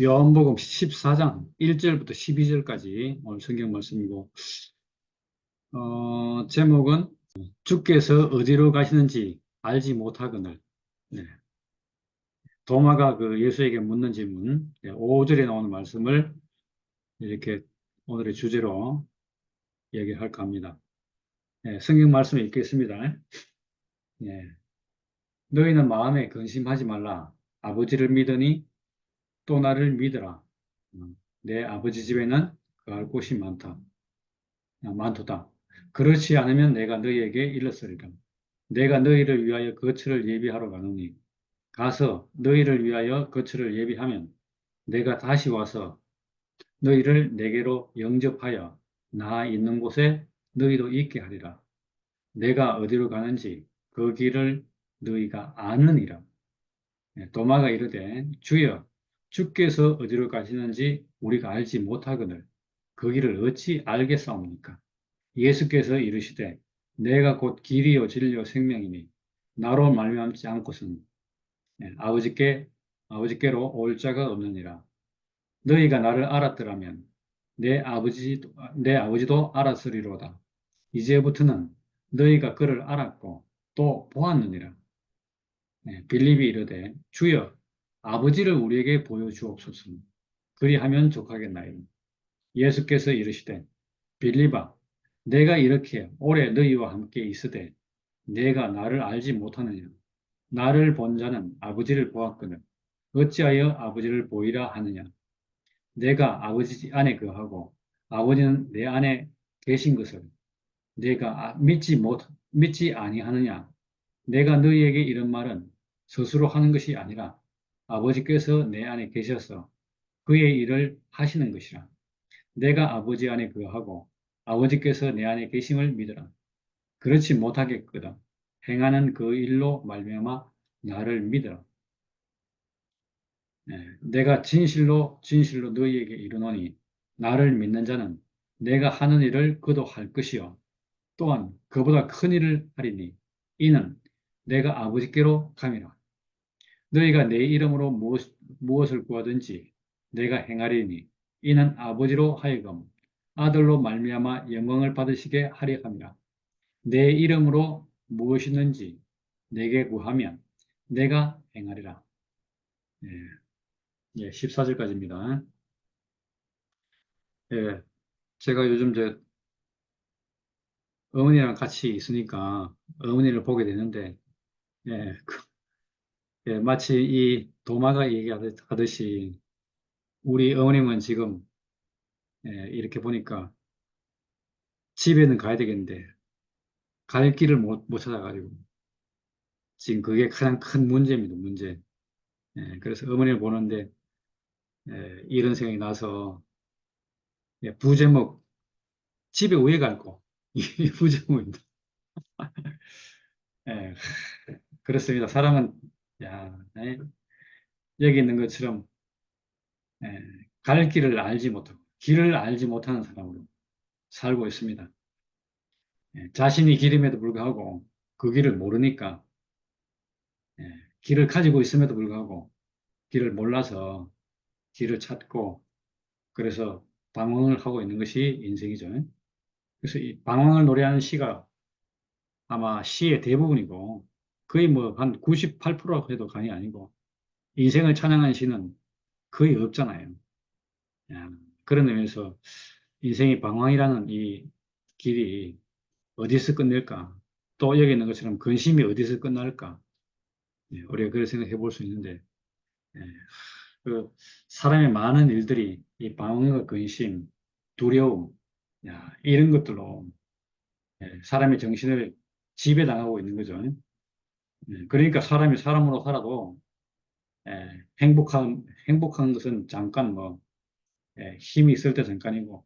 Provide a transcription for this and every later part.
요한복음 14장 1절부터 12절까지 오늘 성경 말씀이고, 제목은 주께서 어디로 가시는지 알지 못하거늘. 네. 도마가 그 예수에게 묻는 질문, 5절에 나오는 말씀을 이렇게 오늘의 주제로 얘기할까 합니다. 네, 성경 말씀을 읽겠습니다. 네. 너희는 마음에 근심하지 말라. 아버지를 믿으니 또 나를 믿으라. 내 아버지 집에는 그할 곳이 많도다. 그렇지 않으면 내가 너희에게 일렀으리라. 내가 너희를 위하여 거처를 예비하러 가노니 가서 너희를 위하여 거처를 예비하면 내가 다시 와서 너희를 내게로 영접하여 나 있는 곳에 너희도 있게 하리라. 내가 어디로 가는지 그 길을 너희가 아느니라. 도마가 이르되 주여 주께서 어디로 가시는지 우리가 알지 못하거늘 그 길을 어찌 알겠사옵니까? 예수께서 이르시되 내가 곧 길이요 진리요 생명이니 나로 말미암지 않고서는 아버지께 아버지께로 올 자가 없느니라. 너희가 나를 알았더라면 내 아버지도 알았으리로다. 이제부터는 너희가 그를 알았고 또 보았느니라. 빌립이 이르되 주여 아버지를 우리에게 보여주옵소서. 그리하면 족하겠나이다. 예수께서 이르시되 빌립아 내가 이렇게 오래 너희와 함께 있으되 내가 나를 알지 못하느냐. 나를 본 자는 아버지를 보았거늘 어찌하여 아버지를 보이라 하느냐. 내가 아버지 안에 거하고 아버지는 내 안에 계신 것을 내가 믿지 아니하느냐. 내가 너희에게 이런 말은 스스로 하는 것이 아니라 아버지께서 내 안에 계셔서 그의 일을 하시는 것이라. 내가 아버지 안에 거하고 아버지께서 내 안에 계심을 믿으라. 그렇지 못하겠거든. 행하는 그 일로 말미암아 나를 믿으라. 내가 진실로 진실로 너희에게 이르노니 나를 믿는 자는 내가 하는 일을 그도 할 것이요 또한 그보다 큰 일을 하리니 이는 내가 아버지께로 감이라. 너희가 내 이름으로 무엇을 구하든지 내가 행하리니 이는 아버지로 하여금 아들로 말미암아 영광을 받으시게 하려 함이라. 내 이름으로 무엇이든지 내게 구하면 내가 행하리라. 예, 14절까지입니다. 예, 제가 요즘 어머니랑 같이 있으니까 어머니를 보게 되는데, 예, 마치 이 도마가 얘기하듯이 우리 어머님은 지금 이렇게 보니까 집에는 가야 되겠는데 갈 길을 못 찾아가지고 지금 그게 가장 큰 문제입니다, 문제. 그래서 어머니를 보는데 이런 생각이 나서 부제목 집에 왜 갈고 이 부제목입니다. 예, 그렇습니다. 사람은 야, 여기 있는 것처럼 예, 갈 길을 알지 못하는 사람으로 살고 있습니다. 자신이 길임에도 불구하고 그 길을 모르니까 예, 길을 가지고 있음에도 불구하고 길을 몰라서 길을 찾고 그래서 방황을 하고 있는 것이 인생이죠. 그래서 이 방황을 노래하는 시가 아마 시의 대부분이고 거의 뭐 한 98% 해도 과언이 아니고 인생을 찬양하는 시는 거의 없잖아요. 야, 그런 의미에서 인생의 방황이라는 이 길이 어디서 끝낼까? 또 여기 있는 것처럼 근심이 어디서 끝날까? 우리가 그렇게 생각해 볼 수 있는데 예, 그 사람의 많은 일들이 이 방황과 근심, 두려움, 이런 것들로 사람의 정신을 지배당하고 있는 거죠. 그러니까 사람이 사람으로 살아도 행복한 것은 잠깐 뭐 힘이 있을 때 잠깐이고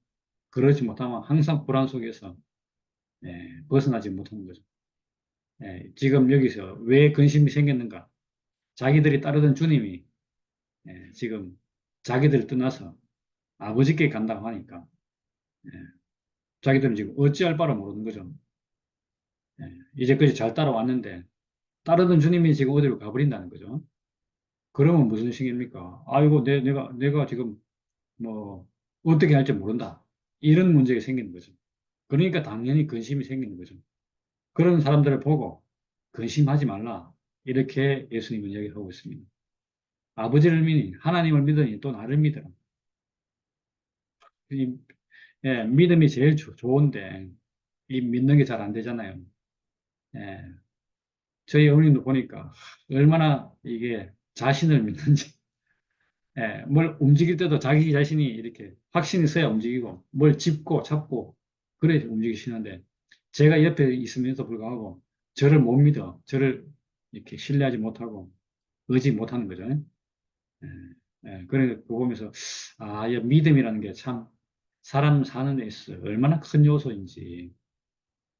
그러지 못하면 항상 불안 속에서 벗어나지 못하는 거죠. 지금 여기서 왜 근심이 생겼는가? 자기들이 따르던 주님이 지금 자기들을 떠나서 아버지께 간다고 하니까 예, 자기들은 지금 어찌할 바를 모르는 거죠. 이제까지 잘 따라왔는데 따르던 주님이 지금 어디로 가버린다는 거죠. 그러면 무슨 식입니까? 아이고, 내가 지금 뭐, 어떻게 할지 모른다. 이런 문제가 생기는 거죠. 그러니까 당연히 근심이 생기는 거죠. 그런 사람들을 보고 근심하지 말라. 이렇게 예수님은 이야기하고 있습니다. 아버지를 믿니, 하나님을 믿으니 또 나를 믿어라. 이, 예, 믿음이 제일 좋은데, 이 믿는 게 잘 안 되잖아요. 예, 저희 어머님도 보니까 얼마나 이게 자신을 믿는지, 예, 뭘 움직일 때도 자기 자신이 이렇게 확신이 있어야 움직이고, 뭘 짚고 잡고, 그래 움직이시는데, 제가 옆에 있으면서 불구하고 저를 못 믿어, 저를 이렇게 신뢰하지 못하고, 의지 못하는 거죠. 예, 그래, 그거 보면서, 아, 이 믿음이라는 게 참, 사람 사는 데 있어 얼마나 큰 요소인지,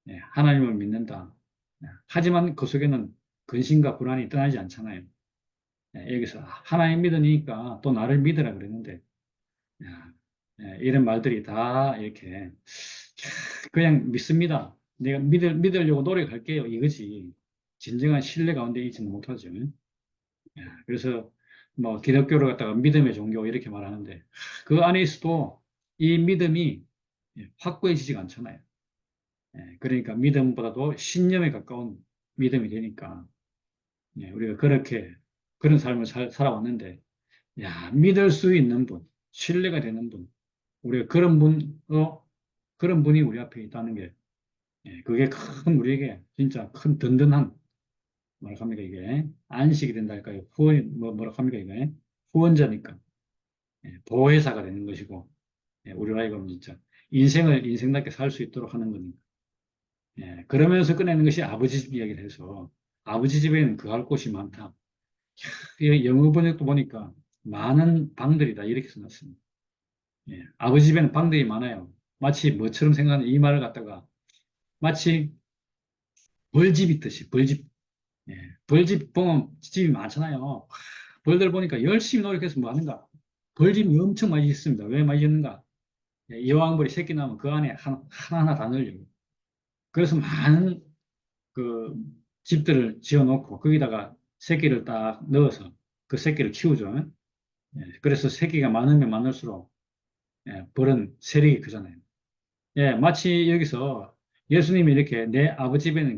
예, 하나님을 믿는다. 하지만 그 속에는 근심과 불안이 떠나지 않잖아요. 여기서 하나님 믿으니까 또 나를 믿으라 그랬는데, 야, 이런 말들이 다 이렇게, 그냥 믿습니다. 내가 믿으려고 노력할게요. 이거지. 진정한 신뢰 가운데 있지는 못하죠. 그래서 뭐 기독교를 갖다가 믿음의 종교 이렇게 말하는데 그 안에 있어도 이 믿음이 확고해지지가 않잖아요. 그러니까 믿음보다도 신념에 가까운 믿음이 되니까 우리가 그렇게 그런 삶을 살아왔는데 야, 믿을 수 있는 분, 신뢰가 되는 분, 우리가 그런 분이 우리 앞에 있다는 게 그게 큰 우리에게 진짜 큰 든든한 뭐라 합니까 이게 안식이 된달까요? 후원 뭐라 합니까 이게 후원자니까 보혜사가 되는 것이고 우리 아이가 진짜 인생을 인생답게 살 수 있도록 하는 거니까 그러면서 꺼내는 것이 아버지 집 이야기를 해서 아버지 집에는 그할 곳이 많다. 이 영어 번역도 보니까 많은 방들이다 이렇게 써놨습니다. 아버지 집에는 방들이 많아요. 마치 뭐처럼 생각하는 이 말을 갖다가 마치 벌집 있듯이 벌집 벌집 보면 집이 많잖아요. 벌들 보니까 열심히 노력해서 뭐 하는가? 벌집이 엄청 많이 있습니다. 왜 많이 있는가? 여왕벌이 새끼 나면 그 안에 하나하나 다 넣으려고. 그래서 많은 그 집들을 지어 놓고 거기다가 새끼를 딱 넣어서 그 새끼를 키우죠. 그래서 새끼가 많으면 많을수록 벌은 세력이 크잖아요. 마치 여기서 예수님이 이렇게 내 아버지 집에는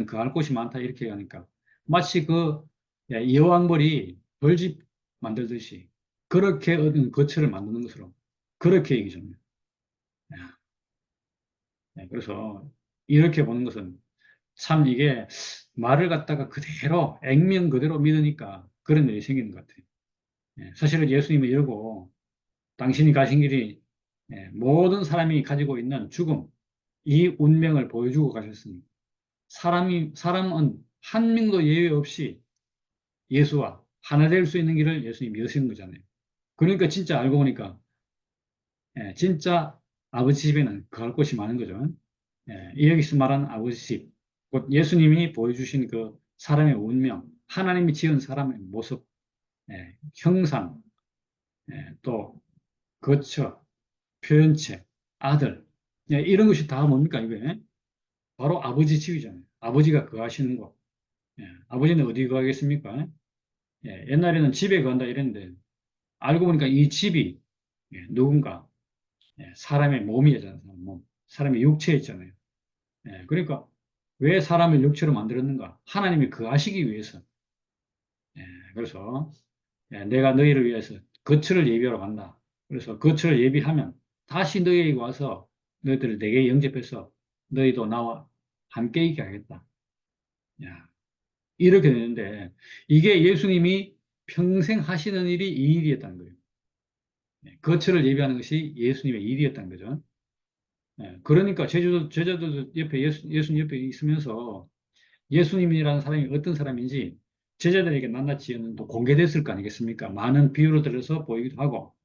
거할 곳이 많다 이렇게 하니까 마치 그 여왕벌이 벌집 만들듯이 그렇게 얻은 거처를 만드는 것으로 그렇게 얘기 좀 해요. 그래서 이렇게 보는 것은 참 이게 말을 갖다가 그대로 액면 그대로 믿으니까 그런 일이 생기는 것 같아요. 사실은 예수님은 이러고 당신이 가신 길이 모든 사람이 가지고 있는 죽음, 이 운명을 보여주고 가셨습니다. 사람은 한 명도 예외 없이 예수와 하나 될 수 있는 길을 예수님이 여신 거잖아요. 그러니까 진짜 알고 보니까 진짜 아버지 집에는 거할 곳이 많은 거죠. 여기서 말하는 아버지 집, 곧 예수님이 보여주신 그 사람의 운명, 하나님이 지은 사람의 모습, 형상, 또 거처, 표현체, 아들, 이런 것이 다 뭡니까 이게? 바로 아버지 집이잖아요. 아버지가 거하시는 곳. 아버지는 어디 거하겠습니까? 옛날에는 집에 거한다 이랬는데 알고 보니까 이 집이 누군가 사람의 몸이잖아요. 사람의 육체였잖아요. 그러니까 왜 사람을 육체로 만들었는가? 하나님이 거하시기 위해서. 그래서 내가 너희를 위해서 거처를 예비하러 간다. 그래서 거처를 예비하면 다시 너희에게 와서 너희들을 내게 영접해서 너희도 나와 함께 있게 하겠다. 야, 이렇게 되는데 이게 예수님이 평생 하시는 일이 이 일이었다는 거예요. 거처를 예비하는 것이 예수님의 일이었다는 거죠. 그러니까 제자들도 옆에 예수님 옆에 있으면서 예수님이라는 사람이 어떤 사람인지 제자들에게 낱낱이 또 공개됐을 거 아니겠습니까? 많은 비유를 들어서 보이기도 하고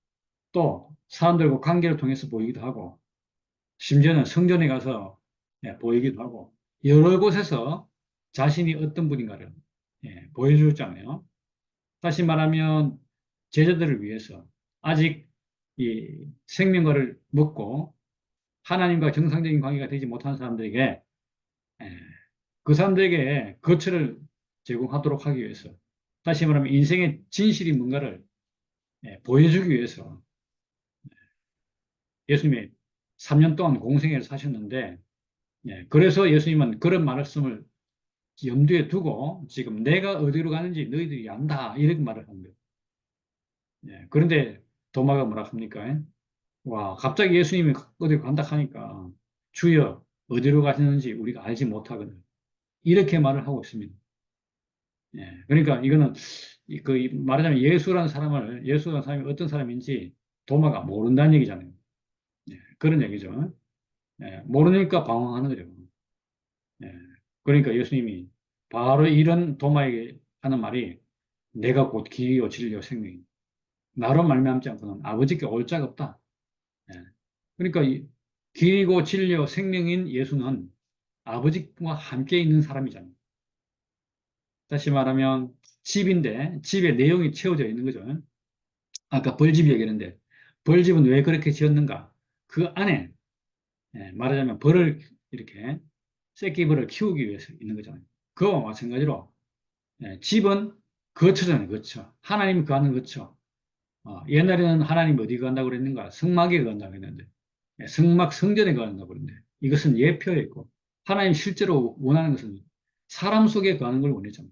또 사람들과 관계를 통해서 보이기도 하고 심지어는 성전에 가서 보이기도 하고 여러 곳에서 자신이 어떤 분인가를 보여주었잖아요. 다시 말하면 제자들을 위해서 아직 이 생명과를 먹고 하나님과 정상적인 관계가 되지 못한 사람들에게 그 사람들에게 거처를 제공하도록 하기 위해서 다시 말하면 인생의 진실이 뭔가를 보여주기 위해서 예수님이 3년 동안 공생애를 사셨는데, 그래서 예수님은 그런 말씀을 염두에 두고 지금 내가 어디로 가는지 너희들이 안다. 이렇게 말을 한 거예요. 그런데 도마가 뭐라 합니까? 와, 갑자기 예수님이 어디 간다 하니까 주여 어디로 가시는지 우리가 알지 못하거든. 이렇게 말을 하고 있습니다. 그러니까 이거는 말하자면 예수라는 사람이 어떤 사람인지 도마가 모른다는 얘기잖아요. 그런 얘기죠. 모르니까 방황하는 거죠. 예, 그러니까 예수님이 바로 이런 도마에게 하는 말이 내가 곧 길이요 진리요 생명이다. 나로 말미암지 않고는 아버지께 올 자가 없다. 예. 그러니까 길이고 진리요 생명인 예수는 아버지와 함께 있는 사람이잖아요. 다시 말하면 집인데 집에 내용이 채워져 있는 거죠. 아까 벌집 얘기했는데 벌집은 왜 그렇게 지었는가? 그 안에 말하자면 벌을 이렇게 새끼벌을 키우기 위해서 있는 거잖아요. 그와 마찬가지로 집은 거처잖아요. 거처. 하나님 거하는 거처. 옛날에는 하나님 어디 간다고 그랬는가? 성막에 간다고 했는데 성막 성전에 간다고 그랬는데 이것은 예표였고 하나님 실제로 원하는 것은 사람 속에 거하는 걸 원했잖아요.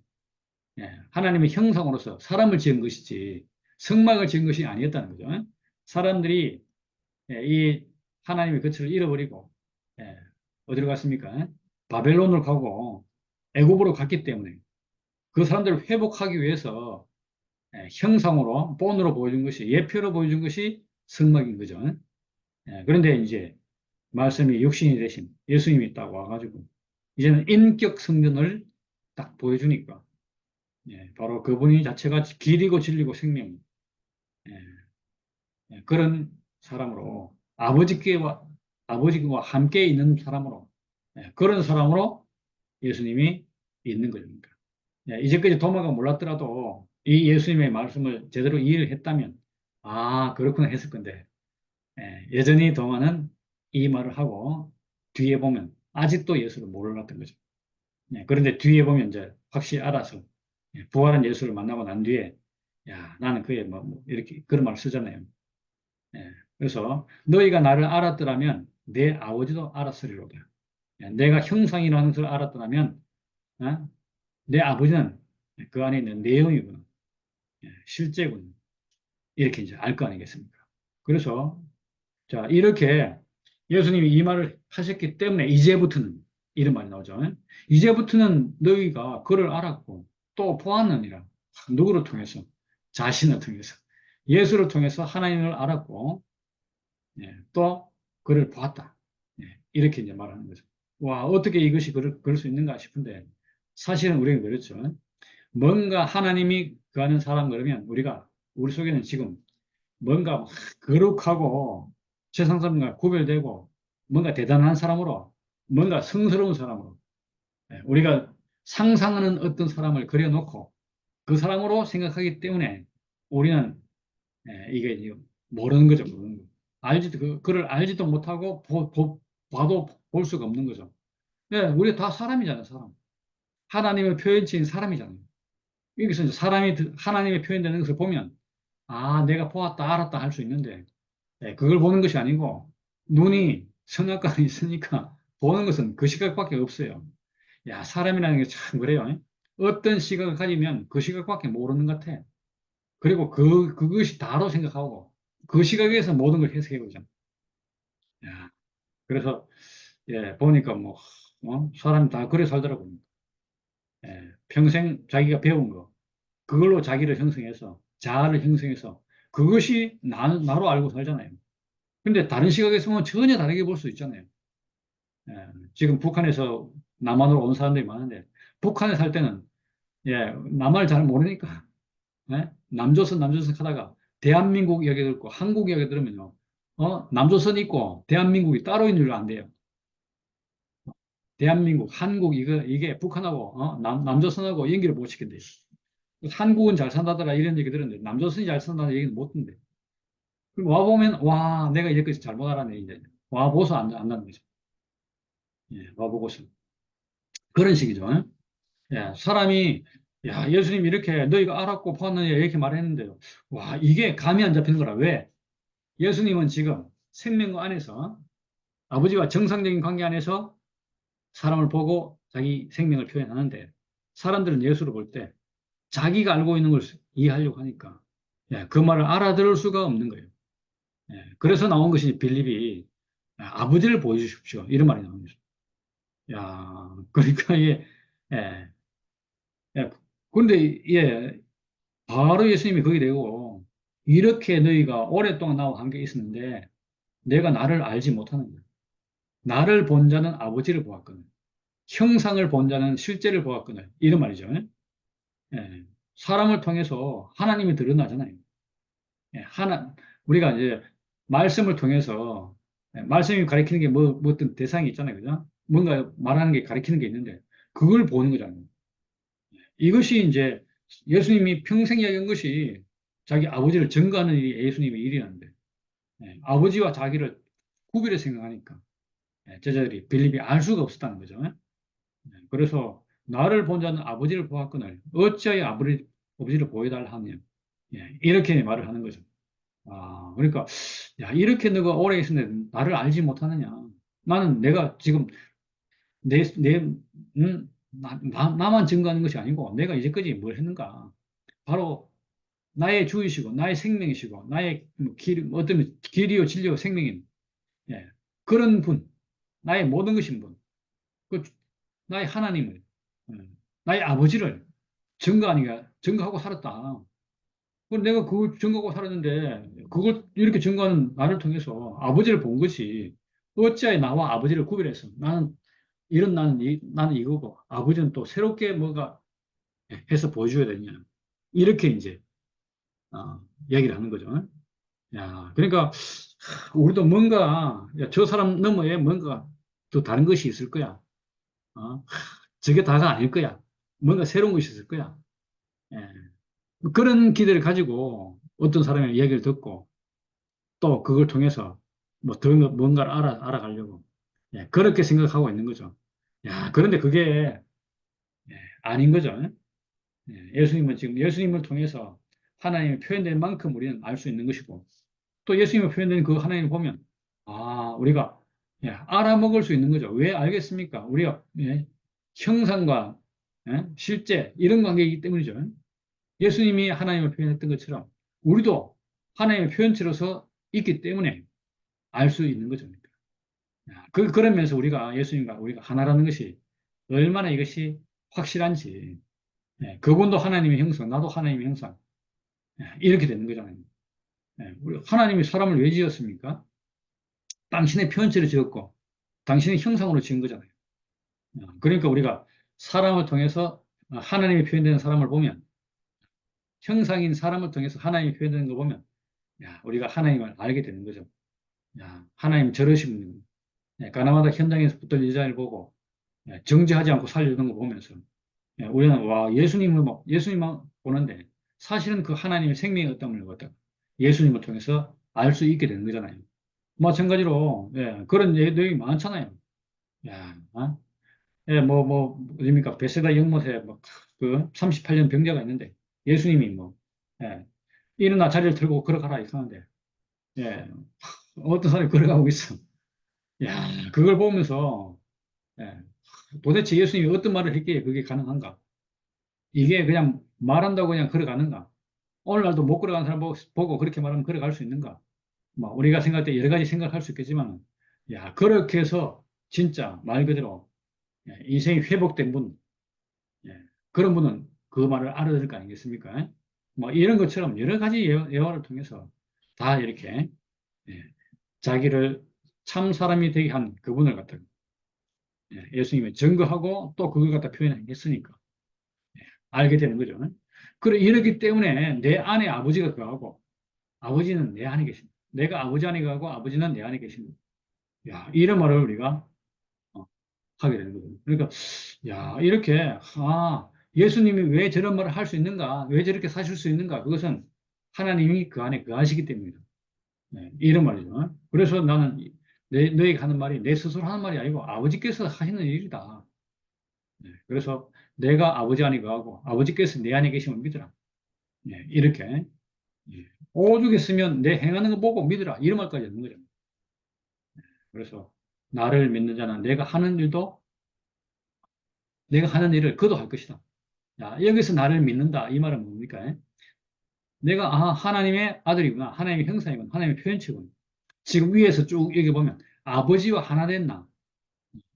하나님의 형상으로서 사람을 지은 것이지 성막을 지은 것이 아니었다는 거죠. 사람들이 이 하나님의 거처를 잃어버리고 어디로 갔습니까? 바벨론을 가고 애굽으로 갔기 때문에 그 사람들을 회복하기 위해서 형상으로 본으로 보여준 것이 예표로 보여준 것이 성막인 거죠. 그런데 이제 말씀이 육신이 되신 예수님이 딱 와가지고 이제는 인격 성전을 딱 보여주니까 바로 그분이 자체가 길이고 진리고 생명 그런 사람으로 아버지와 함께 있는 사람으로 그런 사람으로 예수님이 있는 거니까. 이제까지 도마가 몰랐더라도 이 예수님의 말씀을 제대로 이해를 했다면 아 그렇구나 했을 건데 여전히 도마는 이 말을 하고 뒤에 보면 아직도 예수를 몰랐던 거죠. 그런데 뒤에 보면 이제 확실히 알아서 부활한 예수를 만나고 난 뒤에 야 나는 그의 뭐 이렇게 그런 말을 쓰잖아요. 그래서 너희가 나를 알았더라면 내 아버지도 알았으리로다. 내가 형상이라는 것을 알았더라면 어? 내 아버지는 그 안에 있는 내용이구나. 실제군. 이렇게 이제 알 거 아니겠습니까? 그래서 자 이렇게 예수님이 이 말을 하셨기 때문에 이제부터는 이런 말이 나오죠. 이제부터는 너희가 그를 알았고 또 보았느니라. 누구를 통해서? 자신을 통해서. 예수를 통해서 하나님을 알았고 또 그를 보았다. 이렇게 이제 말하는 거죠. 와, 어떻게 이것이 그럴 수 있는가 싶은데 사실은 우리가 그렇죠. 뭔가 하나님이 구하는 사람 그러면 우리 속에는 지금 뭔가 막 거룩하고 세상 사람과 구별되고 뭔가 대단한 사람으로 뭔가 성스러운 사람으로 우리가 상상하는 어떤 사람을 그려놓고 그 사람으로 생각하기 때문에 우리는 이게 이제 모르는 거죠. 모르는 거. 그를 알지도 못하고 봐도 볼 수가 없는 거죠. 우리 다 사람이잖아요, 사람. 하나님의 표현체인 사람이잖아요. 여기서 이제 하나님의 표현되는 것을 보면, 아, 내가 보았다, 알았다 할 수 있는데, 그걸 보는 것이 아니고, 눈이 선악과는 있으니까, 보는 것은 그 시각밖에 없어요. 야, 사람이라는 게 참 그래요. 어떤 시각을 가지면 그 시각밖에 모르는 것 같아. 그리고 그것이 다로 생각하고, 그 시각에서 모든 걸 해석해 보잖아. 야, 그래서, 보니까 사람이 다 그래 살더라고요. 평생 자기가 배운 거, 그걸로 자기를 형성해서, 자아를 형성해서, 그것이 나로 알고 살잖아요. 근데 다른 시각에서 보면 전혀 다르게 볼 수 있잖아요. 지금 북한에서 남한으로 온 사람들이 많은데, 북한에 살 때는, 남한을 잘 모르니까, 남조선 하다가, 대한민국 이야기 듣고, 한국 이야기 들으면요, 남조선 있고, 대한민국이 따로 있는 줄 안 돼요. 대한민국, 한국, 이게 북한하고, 남조선하고 연결을 못 시킨대. 한국은 잘 산다더라 이런 얘기 들었는데 남조선이 잘 산다는 얘기는 못 듣는데 그럼 와보면 와 내가 이제까지 잘못 알았네 이제 와보서 안 나는 거죠. 와보고서 그런 식이죠. 사람이 야, 예수님 이렇게 너희가 알았고 보았느냐 이렇게 말했는데요. 와, 이게 감이 안 잡히는 거라. 왜? 예수님은 지금 생명 안에서 아버지와 정상적인 관계 안에서 사람을 보고 자기 생명을 표현하는데 사람들은 예수를 볼 때 자기가 알고 있는 걸 이해하려고 하니까 예, 그 말을 알아들을 수가 없는 거예요. 예, 그래서 나온 것이 빌립이 아버지를 보여주십시오. 이런 말이 나옵니다. 야, 그러니까 예, 예. 근데 예, 바로 예수님이 거기 되고 이렇게 너희가 오랫동안 나와 함께 있었는데 내가 나를 알지 못하는 거야. 나를 본 자는 아버지를 보았거든. 형상을 본 자는 실제를 보았거든. 이런 말이죠. 예. 사람을 통해서 하나님이 드러나잖아요. 예, 우리가 이제 말씀을 통해서 말씀이 가리키는 게 뭐 어떤 대상이 있잖아요. 그죠? 뭔가 말하는 게 가리키는 게 있는데 그걸 보는 거잖아요. 이것이 이제 예수님이 평생 이야기한 것이 자기 아버지를 증거하는 일이 예수님의 일이었는데 아버지와 자기를 구별해 생각하니까 제자들이 빌립이 알 수가 없었다는 거죠. 그래서 나를 본 자는 아버지를 보았거늘 어찌하여 아버지를 보여달라 하냐. 이렇게 말을 하는 거죠. 아, 그러니까 야, 이렇게 너가 오래 있었는데 나를 알지 못하느냐. 나는 내가 지금 나만 증거하는 것이 아니고 내가 이제까지 뭘 했는가. 바로 나의 주이시고 나의 생명이시고 나의 어떤 길이요 진리요 생명인 예. 그런 분, 나의 모든 것인 분, 그 나의 하나님을 나의 아버지를 증거하고 살았다. 내가 그걸 증거하고 살았는데 그걸 이렇게 증거하는 나를 통해서 아버지를 본 것이 어찌하여 나와 아버지를 구별해서 나는 이거고 아버지는 또 새롭게 뭐가 해서 보여줘야 되냐. 이렇게 이제 얘기를 하는 거죠. 야, 그러니까 우리도 뭔가 저 사람 너머에 뭔가 또 다른 것이 있을 거야. 어? 저게 다가 아닐 거야. 뭔가 새로운 것이 있을 거야. 예. 그런 기대를 가지고 어떤 사람의 이야기를 듣고 또 그걸 통해서 뭐 더 뭔가를 알아가려고 그렇게 생각하고 있는 거죠. 야, 그런데 그게 아닌 거죠. 예수님은 지금 예수님을 통해서 하나님이 표현된 만큼 우리는 알 수 있는 것이고 또 예수님이 표현된 그 하나님을 보면 우리가 알아먹을 수 있는 거죠. 왜 알겠습니까? 우리가 형상과 실제 이런 관계이기 때문이죠. 예수님이 하나님을 표현했던 것처럼 우리도 하나님의 표현체로서 있기 때문에 알 수 있는 거죠. 그러면서 예수님과 우리가 하나라는 것이 얼마나 이것이 확실한지, 그분도 하나님의 형상, 나도 하나님의 형상, 이렇게 되는 거잖아요. 우리 하나님이 사람을 왜 지었습니까? 당신의 표현체로 지었고, 당신의 형상으로 지은 거잖아요. 그러니까 우리가 사람을 통해서 하나님이 표현되는 사람을 보면, 형상인 사람을 통해서 하나님이 표현되는 거 보면, 우리가 하나님을 알게 되는 거죠. 하나님 저러신 분, 가나마다 현장에서 붙들 여자를 보고 정죄하지 않고 살려던 거 보면서 우리는 예수님만 보는데 사실은 그 하나님의 생명의 어떤 걸 갖다가 예수님을 통해서 알 수 있게 되는 거잖아요. 마찬가지로 그런 내용이 많잖아요. 야, 어딥니까? 베세다 연못에 그 38년 병자가 있는데 예수님이 일어나 자리를 들고 걸어가라 이렇게 하는데 예, 어떤 사람이 걸어가고 있어. 야, 그걸 보면서 예, 도대체 예수님이 어떤 말을 했기에 그게 가능한가? 이게 그냥 말한다고 그냥 걸어가는가? 오늘날도 못 걸어가는 사람 보고 그렇게 말하면 걸어갈 수 있는가? 우리가 생각할 때 여러 가지 생각할 수 있겠지만, 그렇게 해서 진짜 말 그대로 인생이 회복된 분, 예, 그런 분은 그 말을 알아들을 거 아니겠습니까? 이런 것처럼 여러 가지 예화를 통해서 다 이렇게 예, 자기를 참 사람이 되게 한 그분을 갖다가 예수님이 증거하고 또 그걸 갖다 표현했으니까 알게 되는 거죠. 그래, 이렇기 때문에 내 안에 아버지가 거하고 아버지는 내 안에 계십니다. 내가 아버지 안에 거하고 아버지는 내 안에 계십니다. 야, 이런 말을 우리가 어, 하게 되는 거죠. 그러니까, 야, 이렇게, 예수님이 왜 저런 말을 할 수 있는가? 왜 저렇게 사실 수 있는가? 그것은 하나님이 그 안에 거하시기 때문이다. 이런 말이죠. 그래서 나는 너에게 하는 말이 내 스스로 하는 말이 아니고 아버지께서 하시는 일이다. 그래서 내가 아버지 안에 거하고 아버지께서 내 안에 계심을 믿으라. 예, 이렇게 예. 오죽 했으면 내 행하는 거 보고 믿으라. 이런 말까지 있는 거죠. 그래서 나를 믿는 자는 내가 하는 일을 그도 할 것이다. 자, 여기서 나를 믿는다. 이 말은 뭡니까? 내가 하나님의 아들이구나. 하나님의 형상이구나. 하나님의 표현체구나. 지금 위에서 쭉 여기 보면 아버지와 하나 된 나.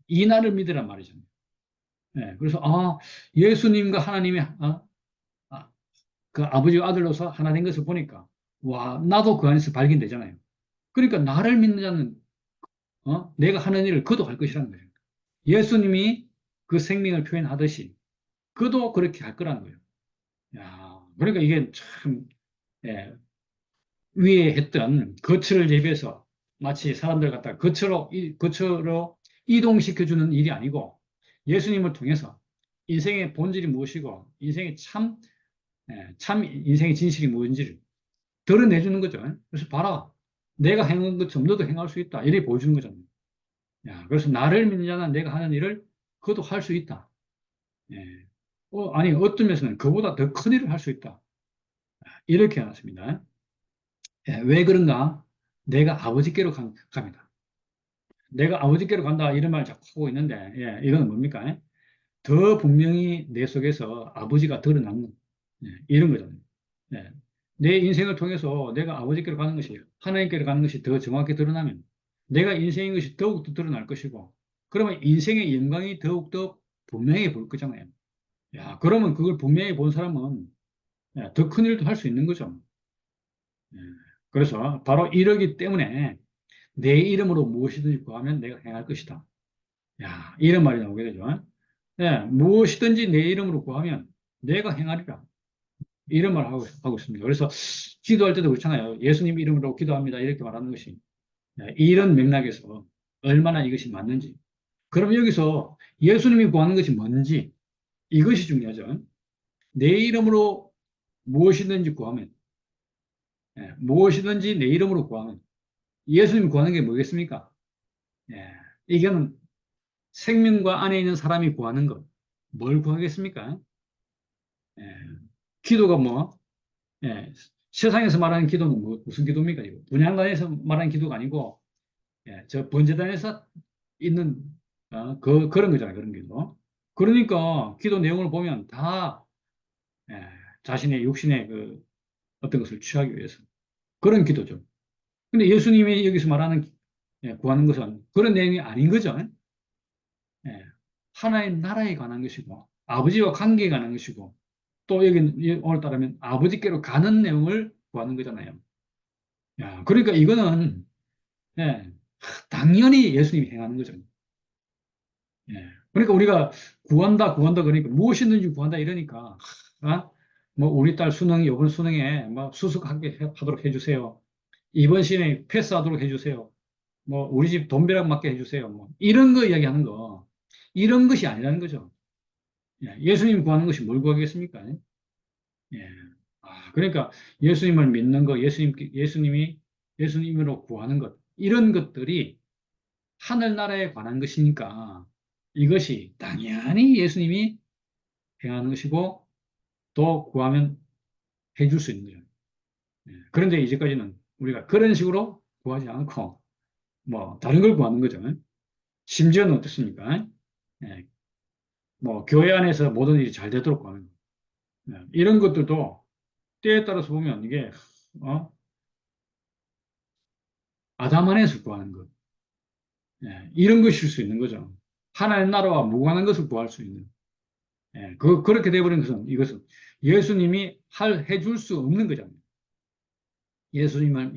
이 나를 믿으란 말이죠. 예, 그래서 예수님과 하나님의 아, 그 아버지와 아들로서 하나 된 것을 보니까 와, 나도 그 안에서 발견되잖아요. 그러니까 나를 믿는 자는 내가 하는 일을 그도 할 것이라는 거예요. 예수님이 그 생명을 표현하듯이 그도 그렇게 할 거라는 거예요. 야, 그러니까 이게 참 예, 위에 했던 거처를 예비해서 마치 사람들 갖다 거처로 이동시켜주는 일이 아니고 예수님을 통해서 인생의 본질이 무엇이고 인생의 참 인생의 진실이 무엇인지를 드러내주는 거죠. 그래서 봐라. 내가 행한 것처럼 너도 행할 수 있다. 이렇게 보여주는 거잖아요. 야, 그래서 나를 믿는 자는 내가 하는 일을 그도 할 수 있다. 예. 아니, 어떤 면에서는 그보다 더 큰 일을 할 수 있다. 이렇게 해놨습니다. 예, 왜 그런가? 내가 아버지께로 갑니다. 내가 아버지께로 간다. 이런 말을 자꾸 하고 있는데, 예, 이건 뭡니까? 더 분명히 내 속에서 아버지가 드러나는, 이런 거잖아요. 예. 내 인생을 통해서 내가 아버지께로 가는 것이, 하나님께로 가는 것이 더 정확히 드러나면, 내가 인생인 것이 더욱더 드러날 것이고, 그러면 인생의 영광이 더욱더 분명히 볼 거잖아요. 야, 그러면 그걸 분명히 본 사람은 더 큰 일도 할 수 있는 거죠. 예. 그래서 바로 이러기 때문에 내 이름으로 무엇이든지 구하면 내가 행할 것이다. 야, 이런 말이 나오게 되죠. 예, 무엇이든지 내 이름으로 구하면 내가 행하리라. 이런 말을 하고 있습니다. 그래서 기도할 때도 그렇잖아요. 예수님 이름으로 기도합니다. 이렇게 말하는 것이 이런 맥락에서 얼마나 이것이 맞는지. 그럼 여기서 예수님이 구하는 것이 뭔지 이것이 중요하죠. 내 이름으로 무엇이든지 구하면 무엇이든지 내 이름으로 구하면 예수님이 구하는 게 뭐겠습니까? 예, 이거는 생명과 안에 있는 사람이 구하는 것. 뭘 구하겠습니까? 예, 기도가 예, 세상에서 말하는 기도는 무슨 기도입니까? 이거 분향단에서 말하는 기도가 아니고, 저 번제단에서 있는, 그런 거잖아요. 그런 기도. 그러니까 기도 내용을 보면 다, 예, 자신의 육신의 그 어떤 것을 취하기 위해서. 그런 기도죠. 근데 예수님이 여기서 말하는, 구하는 것은 그런 내용이 아닌 거죠. 예, 하나의 나라에 관한 것이고, 아버지와 관계에 관한 것이고, 또 여기 오늘 따르면 아버지께로 가는 내용을 구하는 거잖아요. 야, 그러니까 이거는 예, 당연히 예수님이 행하는 거죠. 예. 그러니까 우리가 구한다 그러니까 무엇이든지 구한다 이러니까 뭐 우리 딸 수능 이번 수능에 뭐 수석하게 하도록 해주세요. 이번 시험에 패스하도록 해주세요. 뭐 우리 집 돈벼락 맞게 해주세요. 뭐 이런 거 이야기하는 거 이런 것이 아니라는 거죠. 예. 예수님 구하는 것이 뭘 구하겠습니까? 예. 그러니까 예수님을 믿는 거, 예수님으로 구하는 것, 이런 것들이 하늘나라에 관한 것이니까 이것이 당연히 예수님이 행하는 것이고 또 구하면 해줄 수 있는 거예요. 예. 그런데 이제까지는 우리가 그런 식으로 구하지 않고 뭐 다른 걸 구하는 거죠. 심지어는 어떻습니까? 예. 뭐 교회 안에서 모든 일이 잘 되도록 구하는 거. 이런 것들도 때에 따라서 보면 이게 어? 아담 안에서 구하는 것. 이런 것일 수 있는 거죠. 하나의 나라와 무관한 것을 구할 수 있는. 그렇게 돼버린 이것은 예수님이 해줄 수 없는 거잖아요. 예수님을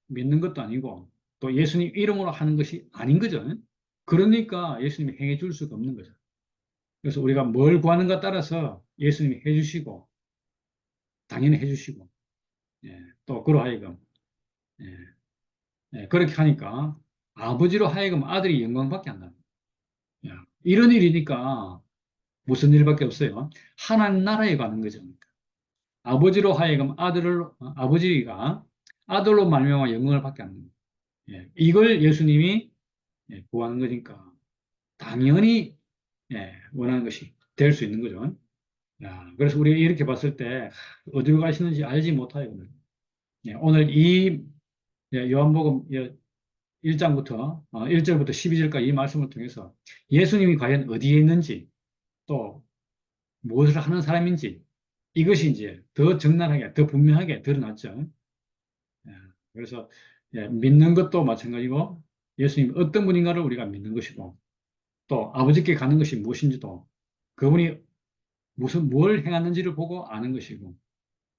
믿는 것도 아니고, 또 예수님 이름으로 하는 것이 아닌 거죠. 그러니까 예수님이 행해 줄 수가 없는 거죠. 그래서 우리가 뭘 구하는가 따라서 예수님이 해주시고, 당연히 해주시고, 또 그러하여금, 예, 그렇게 하니까 아버지로 하여금 아들이 영광밖에 안 나요. 이런 일이니까 무슨 일밖에 없어요. 하나님 나라에 가는 거죠. 아버지로 하여금 아버지가 아들로 말미암아 영광을 받게 하는 거예요. 이걸 예수님이 구하는 거니까 당연히 원하는 것이 될 수 있는 거죠. 야, 그래서 우리가 이렇게 봤을 때 어디로 가시는지 알지 못하거든요. 예, 오늘 이 요한복음 1장부터 1절부터 12절까지 이 말씀을 통해서 예수님이 과연 어디에 있는지 또 무엇을 하는 사람인지 이것이 이제 더 적나라하게 더 분명하게 드러났죠. 예, 그래서 믿는 것도 마찬가지고 예수님 어떤 분인가를 우리가 믿는 것이고 또 아버지께 가는 것이 무엇인지도 그분이 무슨 뭘 행하는지를 보고 아는 것이고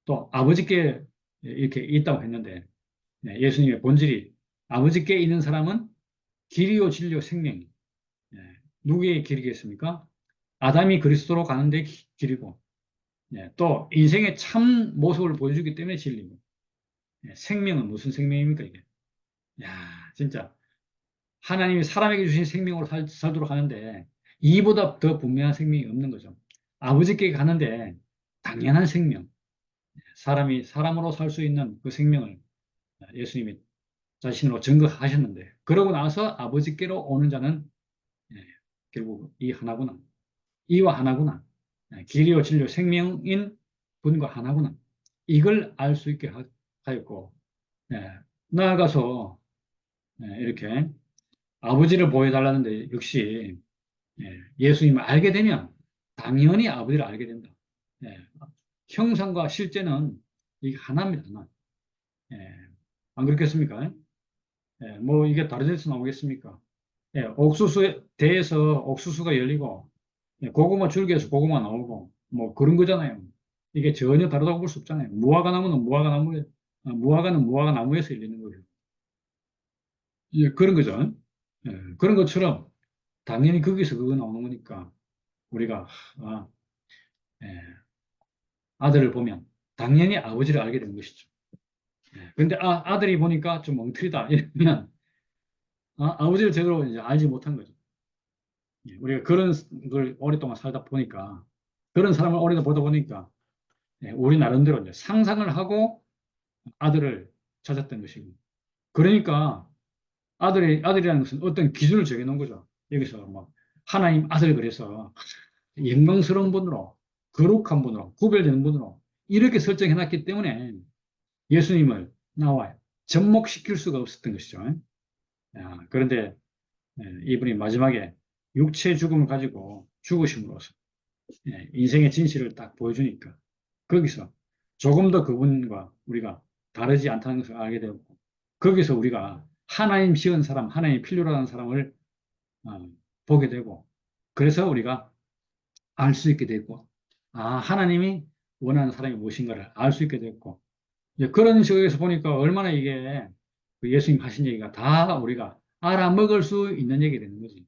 또 아버지께 이렇게 있다고 했는데 예수님의 본질이 아버지께 있는 사람은 길이요 진리요 생명이 예, 누구의 길이겠습니까? 아담이 그리스도로 가는데 길이고 또 인생의 참 모습을 보여주기 때문에 진리고 생명은 무슨 생명입니까 이게? 야 진짜 하나님이 사람에게 주신 생명으로 살도록 하는데 이보다 더 분명한 생명이 없는 거죠. 아버지께 가는데 당연한 생명, 사람이 사람으로 살 수 있는 그 생명을 예수님이 자신으로 증거하셨는데 그러고 나서 아버지께로 오는 자는 예, 결국 이 하나구나. 이와 하나구나. 길이요 진리요 생명인 분과 하나구나. 이걸 알 수 있게 하였고 나아가서 이렇게 아버지를 보여달라는데 역시 예수님을 알게 되면 당연히 아버지를 알게 된다. 예, 형상과 실제는 이게 하나입니다. 하나. 예, 안 그렇겠습니까? 뭐 이게 다른 데서 나오겠습니까? 옥수수에 대해서 옥수수가 열리고 고구마 줄기에서 고구마 나오고 뭐 그런 거잖아요. 이게 전혀 다르다고 볼 수 없잖아요. 무화과는 무화과 나무에서 열리는 거예요. 예, 그런 거죠. 그런 것처럼 당연히 거기서 그거 나오는 거니까 우리가 아, 예, 아들을 보면 당연히 아버지를 알게 되는 것이죠. 근데 아들이 보니까 좀 엉터리다 이러면 아버지를 제대로 이제 알지 못한 거죠. 우리가 그런 걸 오랫동안 살다 보니까 그런 사람을 오래 보다 보니까 우리 나름대로 이제 상상을 하고 아들을 찾았던 것이고 그러니까 아들이라는 것은 어떤 기준을 정해놓은 거죠. 여기서 뭐 하나님 아들 그래서 영광스러운 분으로 거룩한 분으로 구별되는 분으로 이렇게 설정해놨기 때문에 예수님을 나와 접목시킬 수가 없었던 것이죠. 그런데 이분이 마지막에 육체 죽음을 가지고 죽으심으로써 인생의 진실을 딱 보여주니까 거기서 조금 더 그분과 우리가 다르지 않다는 것을 알게 되었고 거기서 우리가 하나님 지은 사람, 하나님 필요로 하는 사람을 어, 보게 되고 그래서 우리가 알 수 있게 됐고 하나님이 원하는 사람이 무엇인가를 알 수 있게 됐고 이제 그런 식에서 보니까 얼마나 이게 그 예수님 하신 얘기가 다 우리가 알아먹을 수 있는 얘기 되는 거지.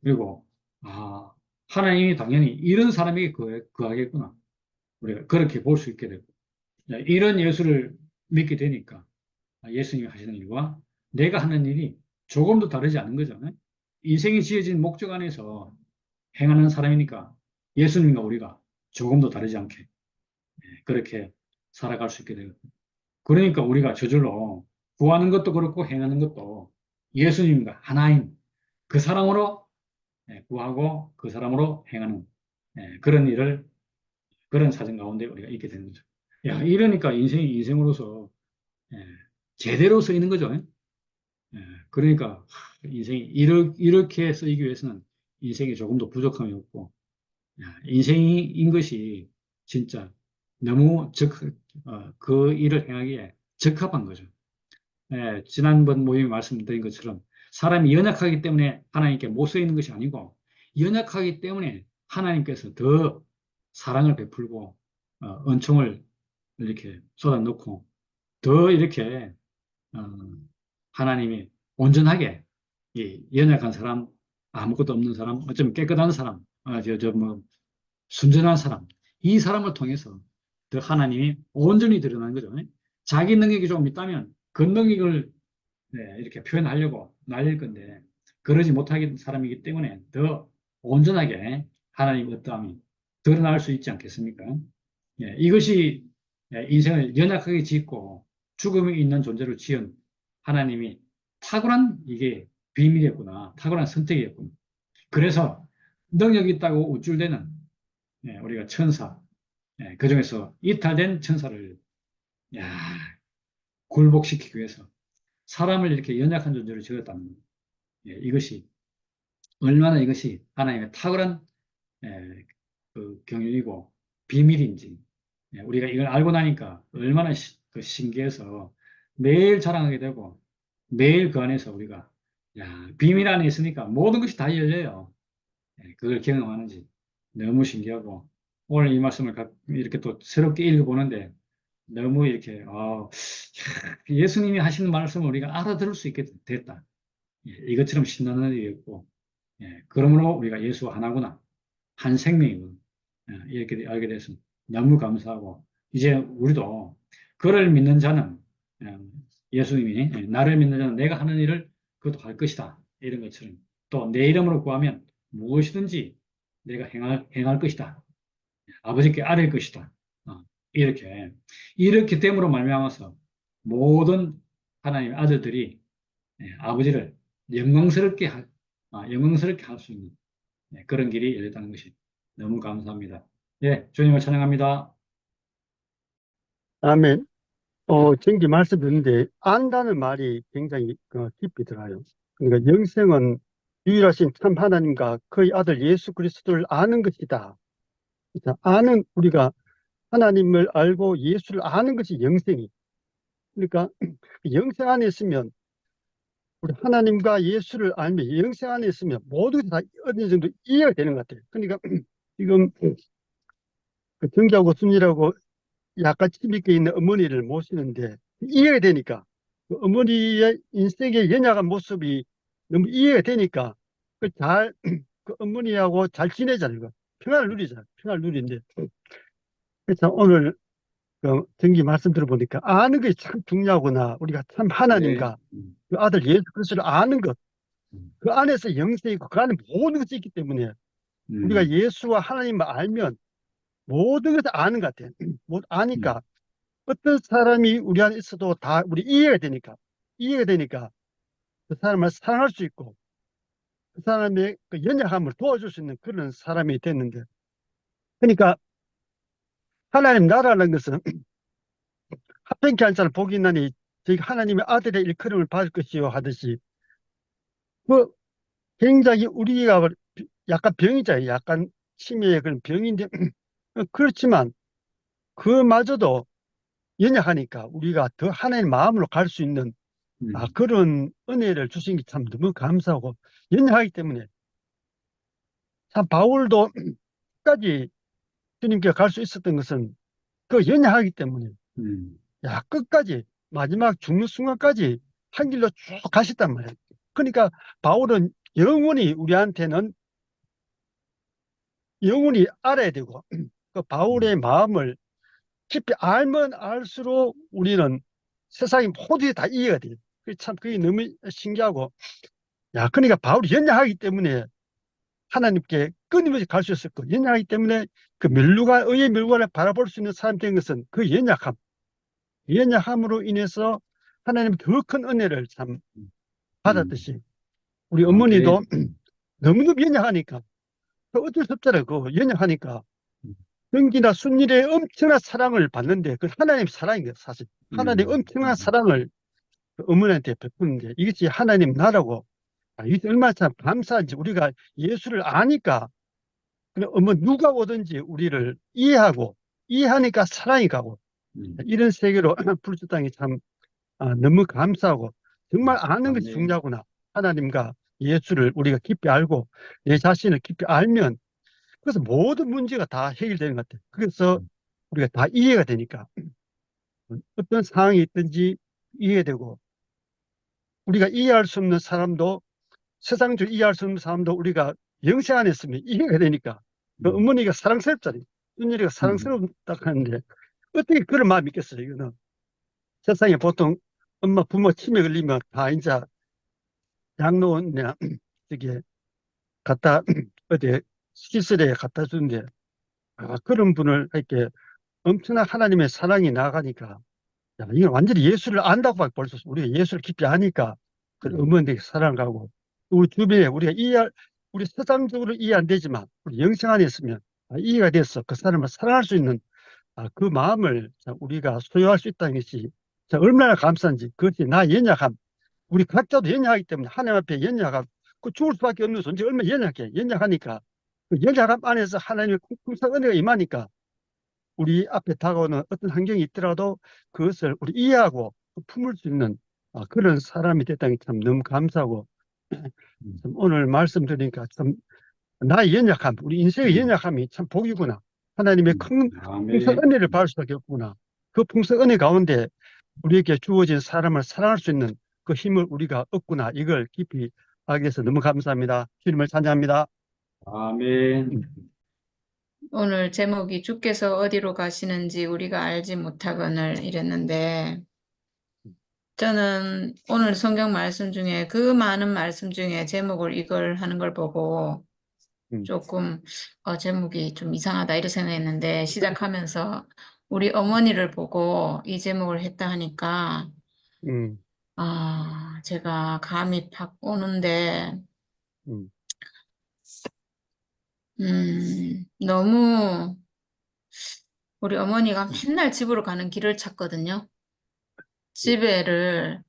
그리고 아 하나님이 당연히 이런 사람에게 그하겠구나. 우리가 그렇게 볼 수 있게 되고 이런 예수를 믿게 되니까 예수님이 하시는 일과 내가 하는 일이 조금도 다르지 않은 거잖아요. 인생이 지어진 목적 안에서 행하는 사람이니까 예수님과 우리가 조금도 다르지 않게 그렇게 살아갈 수 있게 되고 그러니까 우리가 저절로 구하는 것도 그렇고 행하는 것도 예수님과 하나인 그 사람으로 구하고 그 사람으로 행하는 그런 일을 그런 사정 가운데 우리가 있게 되는 거죠. 야, 이러니까 인생이 인생으로서 예, 제대로 쓰이는 거죠. 그러니까 인생이 이렇게 쓰이기 위해서는 인생이 조금 더 부족함이 없고 인생인 것이 진짜 너무 그 일을 행하기에 적합한 거죠. 지난번 모임에 말씀드린 것처럼 사람이 연약하기 때문에 하나님께 못 쓰이는 것이 아니고 연약하기 때문에 하나님께서 더 사랑을 베풀고 은총을 이렇게 쏟아놓고 더 이렇게 어, 하나님이 온전하게 이 연약한 사람, 아무것도 없는 사람, 어쩌면 깨끗한 사람, 뭐 순전한 사람, 이 사람을 통해서 더 하나님이 온전히 드러나는 거죠. 자기 능력이 좀 있다면 그 능력을 이렇게 표현하려고 날릴 건데 그러지 못하는 사람이기 때문에 더 온전하게 하나님의 어떠함이 드러날 수 있지 않겠습니까? 이것이 인생을 연약하게 짓고 죽음이 있는 존재로 지은 하나님이 탁월한 이게 비밀이었구나. 탁월한 선택이었구나. 그래서 능력이 있다고 우쭐대는 우리가 천사, 그중에서 이탈된 천사를 야, 굴복시키기 위해서 사람을 이렇게 연약한 존재로 지었다는 거예요. 이것이 얼마나 이것이 하나님의 탁월한 그 경륜이고 비밀인지 우리가 이걸 알고 나니까 얼마나 그 신기해서 매일 자랑하게 되고 매일 그 안에서 우리가 비밀 안에 있으니까 모든 것이 다 열려요. 그걸 경험하는지 너무 신기하고 오늘 이 말씀을 이렇게 또 새롭게 읽어보는데 너무 이렇게 예수님이 하시는 말씀을 우리가 알아들을 수 있게 됐다. 이것처럼 신나는 일이었고 그러므로 우리가 예수와 하나구나. 한 생명이구나. 이렇게 알게 돼서 너무 감사하고 이제 우리도 그를 믿는 자는 예수님이 나를 믿는 자는 내가 하는 일을 그것도 할 것이다. 이런 것처럼 또 내 이름으로 구하면 무엇이든지 내가 행할 것이다. 아버지께 아뢰일 것이다. 이렇게 됨으로 말미암아서 모든 하나님의 아들들이 아버지를 영광스럽게 할 수 있는 그런 길이 열렸다는 것이 너무 감사합니다. 예, 주님을 찬양합니다. 아멘. 정기 말씀 듣는데, 안다는 말이 굉장히 깊이 들어요. 그러니까 영생은 유일하신 참 하나님과 그의 아들 예수 그리스도를 아는 것이다. 그래서 우리가 하나님을 알고 예수를 아는 것이 영생이. 그러니까 영생 안에 있으면, 우리 하나님과 예수를 알면, 영생 안에 있으면 모두 다 어느 정도 이해가 되는 것 같아요. 그러니까 지금 그 정기하고 순이라고 약간 침입해 있는 어머니를 모시는데 이해가 되니까 그 어머니의 인생의 연약한 모습이 너무 이해가 되니까 그 어머니하고 잘 지내잖아요. 평화를 누리잖아요. 평화를 누리는데 그래서 오늘 그 정기 말씀 들어보니까 아는 것이 참 중요하구나. 우리가 참 네. 하나님과 그 아들 예수 그리스도를 아는 것, 음, 그 안에서 영생이고 그 안에 모든 것이 있기 때문에 우리가 음, 예수와 하나님을 알면 모든 것을 아는 것 같아요. 음, 아니까 어떤 사람이 우리 안에 있어도 다 우리 이해가 되니까 그 사람을 사랑할 수 있고 그 사람의 그 연약함을 도와줄 수 있는 그런 사람이 됐는데, 그러니까 하나님 나라는 것은 합평케 한 자는 복이 있나니 저희가 하나님의 아들의 일컬음을 받을 것이요 하듯이, 그 굉장히 우리가 약간 병이잖아요. 약간 치매의 그런 병인데 그렇지만 그마저도 연약하니까 우리가 더 하나님 마음으로 갈 수 있는 음, 그런 은혜를 주신 게 참 너무 감사하고, 연약하기 때문에 참 바울도 끝까지 주님께 갈 수 있었던 것은 그 연약하기 때문에, 음, 끝까지 마지막 죽는 순간까지 한 길로 쭉 가셨단 말이에요. 그러니까 바울은 우리한테는 영원히 알아야 되고 그 바울의 음, 마음을 깊이 알면 알수록 우리는 세상의 모두 다 이해가 돼요. 참 그게 너무 신기하고, 그러니까 바울이 연약하기 때문에 하나님께 끊임없이 갈 수 있었고, 연약하기 때문에 그 의의 멸관을 바라볼 수 있는 사람이 된 것은 그 연약함으로 인해서 하나님 더 큰 은혜를 참 음. 받았듯이, 우리 어머니도 아멘. 너무너무 연약하니까 어쩔 수 없잖아요. 그 연약하니까 음, 경기나 순일의 엄청난 사랑을 받는데, 그 하나님 사랑인 거예요. 사실 하나님 음, 엄청난 사랑을 그 어머니한테 베푸는데, 이것이 하나님 나라고, 이게 얼마나 참 감사한지. 우리가 예수를 아니까 그냥 누가 오든지 우리를 이해하니까 사랑이 가고, 음, 이런 세계로 불주당이 참 너무 감사하고, 정말 아는 것이 아멘. 중요하구나. 하나님과 예수를 우리가 깊이 알고 내 자신을 깊이 알면 그래서 모든 문제가 다 해결되는 것 같아요. 그래서 음, 우리가 다 이해가 되니까 어떤 상황이 있든지 이해되고, 우리가 이해할 수 없는 사람도, 세상적으로 이해할 수 없는 사람도 우리가 영생 안에 있으면 이해가 되니까, 그 음, 어머니가 사랑스럽잖아요. 은율이가 음, 사랑스럽다 하는데 어떻게 그런 마음이 있겠어요. 이거는 세상에 보통 엄마 부모 치매 걸리면 다 이제 양로원이나 저기 갖다 어디 시설에 갖다 주는데, 그런 분을 이렇게 엄청난 하나님의 사랑이 나가니까, 이건 완전히 예수를 안다고 벌써 우리가 예수를 깊이 아니까 그 음, 어머니에게 사랑을 가고, 우리 주변에 우리가 우리 세상적으로 이해 안 되지만 우리 영생 안에 있으면 이해가 돼서 그 사람을 사랑할 수 있는 그 마음을 자, 우리가 소유할 수 있다는 것이 자, 얼마나 감사한지 그것이 나 연약함 우리 각자도 연약하기 때문에 하나님 앞에 연약함 그 죽을 수밖에 없는 존재 얼마나 연약해 연약하니까 그 연약함 안에서 하나님의 풍성한 은혜가 임하니까 우리 앞에 다가오는 어떤 환경이 있더라도 그것을 우리 이해하고 품을 수 있는 그런 사람이 됐다는 게 참 너무 감사하고 음, 참 오늘 말씀드리니까 참 나의 연약함, 우리 인생의 음, 연약함이 참 복이구나. 하나님의 큰 풍성 아멘. 은혜를 받을 수밖에 없구나. 그 풍성 은혜 가운데 우리에게 주어진 사람을 사랑할 수 있는 그 힘을 우리가 얻구나. 이걸 깊이 알게 돼서 너무 감사합니다. 주님을 찬양합니다. 아멘. 오늘 제목이 주께서 어디로 가시는지 우리가 알지 못하거늘 이랬는데 저는 오늘 성경 말씀 중에 그 많은 말씀 중에 제목을 이걸 하는 걸 보고 음, 조금 제목이 좀 이상하다 이렇게 생각했는데 시작하면서 우리 어머니를 보고 이 제목을 했다 하니까 음, 제가 감이 팍 오는데 음, 너무 우리 어머니가 맨날 집으로 가는 길을 찾거든요. 집에를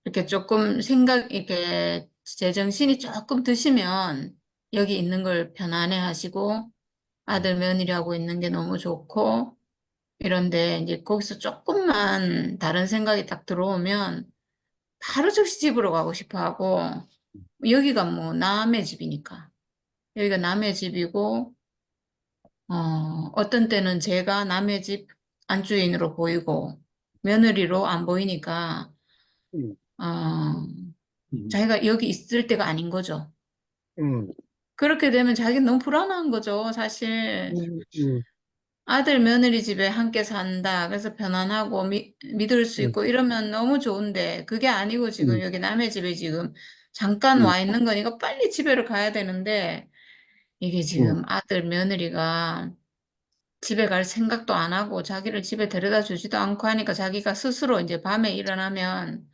이렇게 조금 이렇게 제정신이 조금 드시면 여기 있는 걸 편안해 하시고 아들 며느리하고 있는 게 너무 좋고 이런데 이제 거기서 조금만 다른 생각이 딱 들어오면 바로 즉시 집으로 가고 싶어 하고 여기가 뭐 남의 집이니까 여기가 남의 집이고 어떤 때는 제가 남의 집 안주인으로 보이고 며느리로 안 보이니까 음, 어, 음, 자기가 여기 있을 때가 아닌 거죠. 음, 그렇게 되면 자기는 너무 불안한 거죠, 사실. 음, 아들, 며느리 집에 함께 산다. 그래서 편안하고 믿을 수 음, 있고 이러면 너무 좋은데 그게 아니고 지금 음, 여기 남의 집에 지금 잠깐 음, 와 있는 거니까 빨리 집에를 가야 되는데 이게 음, 지금 아들, 며느리가 집에 갈 생각도 안 하고 자기를 집에 데려다 주지도 않고 하니까 자기가 스스로 이제 밤에 일어나면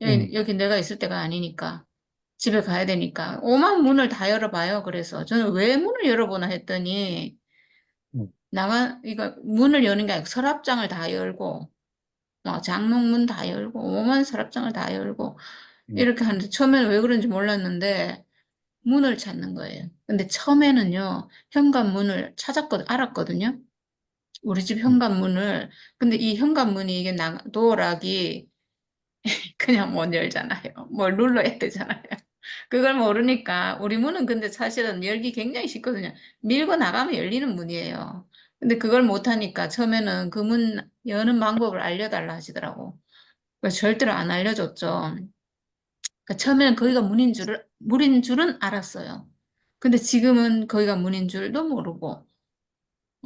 음, 여기 내가 있을 때가 아니니까 집에 가야 되니까 오만 문을 다 열어봐요. 그래서 저는 왜 문을 열어보나 했더니 음, 이거 문을 여는 게 아니고 서랍장을 다 열고 장롱문 다 열고 오만 서랍장을 다 열고 음, 이렇게 하는데 처음에는 왜 그런지 몰랐는데 문을 찾는 거예요. 근데 처음에는요 현관문을 알았거든요. 우리 집 음, 현관문을 근데 이 현관문이 이게 도어락이 그냥 못 열잖아요. 뭘 눌러야 되잖아요. 그걸 모르니까 우리 문은 근데 사실은 열기 굉장히 쉽거든요. 밀고 나가면 열리는 문이에요. 근데 그걸 못하니까 처음에는 그 문 여는 방법을 알려달라 하시더라고. 그래서 절대로 안 알려줬죠. 그러니까 처음에는 거기가 문인 줄은 알았어요. 근데 지금은 거기가 문인 줄도 모르고,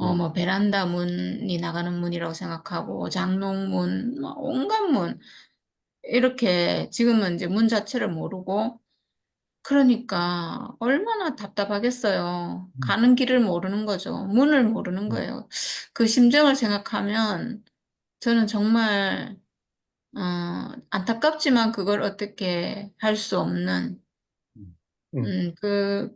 음, 뭐 베란다 문이 나가는 문이라고 생각하고, 장롱문, 뭐 온갖 문, 이렇게 지금은 이제 문 자체를 모르고, 그러니까 얼마나 답답하겠어요. 음, 가는 길을 모르는 거죠. 문을 모르는 음, 거예요. 그 심정을 생각하면 저는 정말 안타깝지만 그걸 어떻게 할 수 없는 음, 음,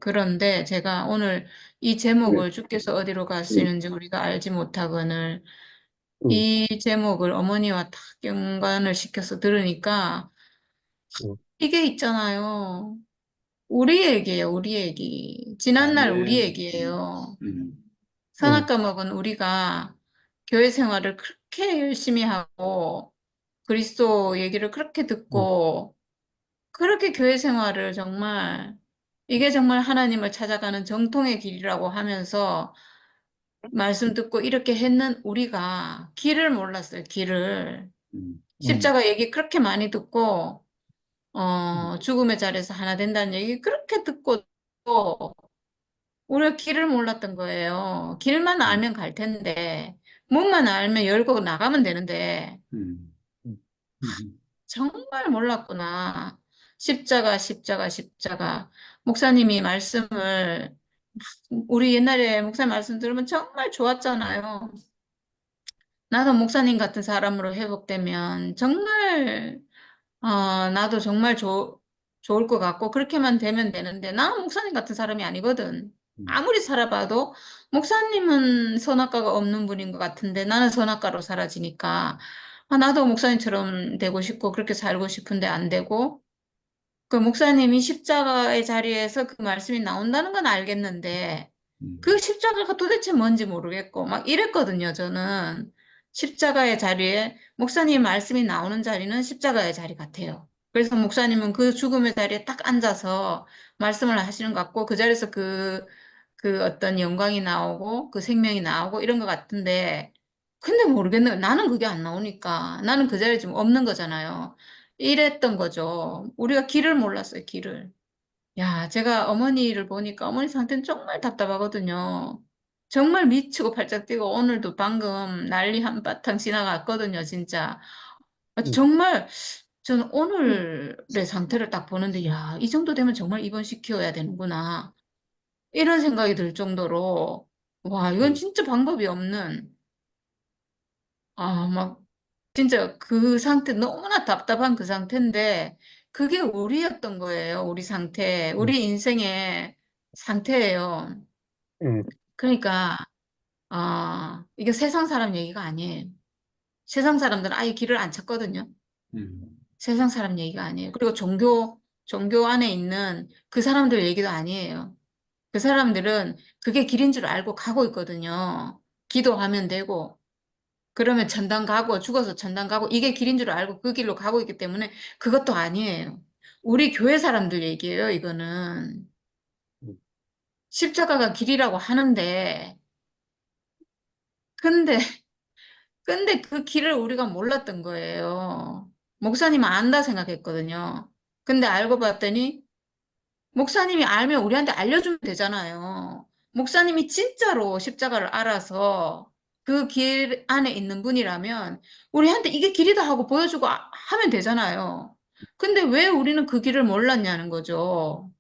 그런데 제가 오늘 이 제목을 주께서 어디로 음, 가시는지 우리가 알지 못하거늘 음, 이 제목을 어머니와 딱 연관을 시켜서 들으니까 음, 이게 있잖아요. 우리 얘기예요, 우리 얘기. 지난날 우리 아멘. 얘기예요. 음, 선악과 먹은 우리가 교회 생활을 그렇게 열심히 하고 그리스도 얘기를 그렇게 음, 듣고 그렇게 교회 생활을 정말 이게 정말 하나님을 찾아가는 정통의 길이라고 하면서 말씀 듣고 이렇게 했는 우리가 길을 몰랐어요, 길을. 음, 음, 십자가 얘기 그렇게 많이 듣고 음, 죽음의 자리에서 하나 된다는 얘기 그렇게 듣고 또 우리가 길을 몰랐던 거예요. 길만 음, 알면 갈 텐데, 문만 알면 열고 나가면 되는데, 음, 음, 음, 정말 몰랐구나. 십자가, 십자가, 십자가. 목사님이 말씀을, 우리 옛날에 목사님 말씀 들으면 정말 좋았잖아요. 나도 목사님 같은 사람으로 회복되면 정말, 나도 정말 좋을 것 같고, 그렇게만 되면 되는데, 나는 목사님 같은 사람이 아니거든. 아무리 살아봐도, 목사님은 선악과가 없는 분인 것 같은데, 나는 선악과로 사라지니까, 아, 나도 목사님처럼 되고 싶고, 그렇게 살고 싶은데 안 되고, 그 목사님이 십자가의 자리에서 그 말씀이 나온다는 건 알겠는데, 그 음, 십자가가 도대체 뭔지 모르겠고, 막 이랬거든요, 저는. 십자가의 자리에, 목사님 말씀이 나오는 자리는 십자가의 자리 같아요. 그래서 목사님은 그 죽음의 자리에 딱 앉아서 말씀을 하시는 것 같고, 그 자리에서 그 어떤 영광이 나오고, 그 생명이 나오고, 이런 것 같은데, 근데 모르겠네. 나는 그게 안 나오니까. 나는 그 자리에 지금 없는 거잖아요. 이랬던 거죠. 우리가 길을 몰랐어요, 길을. 야, 제가 어머니를 보니까 어머니 상태는 정말 답답하거든요. 정말 미치고 팔짝 뛰고 오늘도 방금 난리 한바탕 지나갔거든요, 진짜. 아, 음, 정말 저는 오늘의 상태를 딱 보는데, 야, 이 정도 되면 정말 입원시켜야 되는구나. 이런 생각이 들 정도로, 와, 이건 음, 진짜 방법이 없는, 막 진짜 그 상태, 너무나 답답한 그 상태인데, 그게 우리였던 거예요. 우리 상태. 음, 우리 인생의 상태예요. 음, 그러니까, 이게 세상 사람 얘기가 아니에요. 세상 사람들은 아예 길을 안 찾거든요. 음, 세상 사람 얘기가 아니에요. 그리고 종교 안에 있는 그 사람들 얘기도 아니에요. 그 사람들은 그게 길인 줄 알고 가고 있거든요. 기도하면 되고, 그러면 천당 가고 죽어서 천당 가고 이게 길인 줄 알고 그 길로 가고 있기 때문에 그것도 아니에요. 우리 교회 사람들 얘기예요, 이거는. 음, 십자가가 길이라고 하는데 근데 근데 그 길을 우리가 몰랐던 거예요. 목사님은 안다 생각했거든요. 근데 알고 봤더니 목사님이 알면 우리한테 알려주면 되잖아요. 목사님이 진짜로 십자가를 알아서 그 길 안에 있는 분이라면 우리한테 이게 길이다 하고 보여주고 하면 되잖아요. 근데 왜 우리는 그 길을 몰랐냐는 거죠.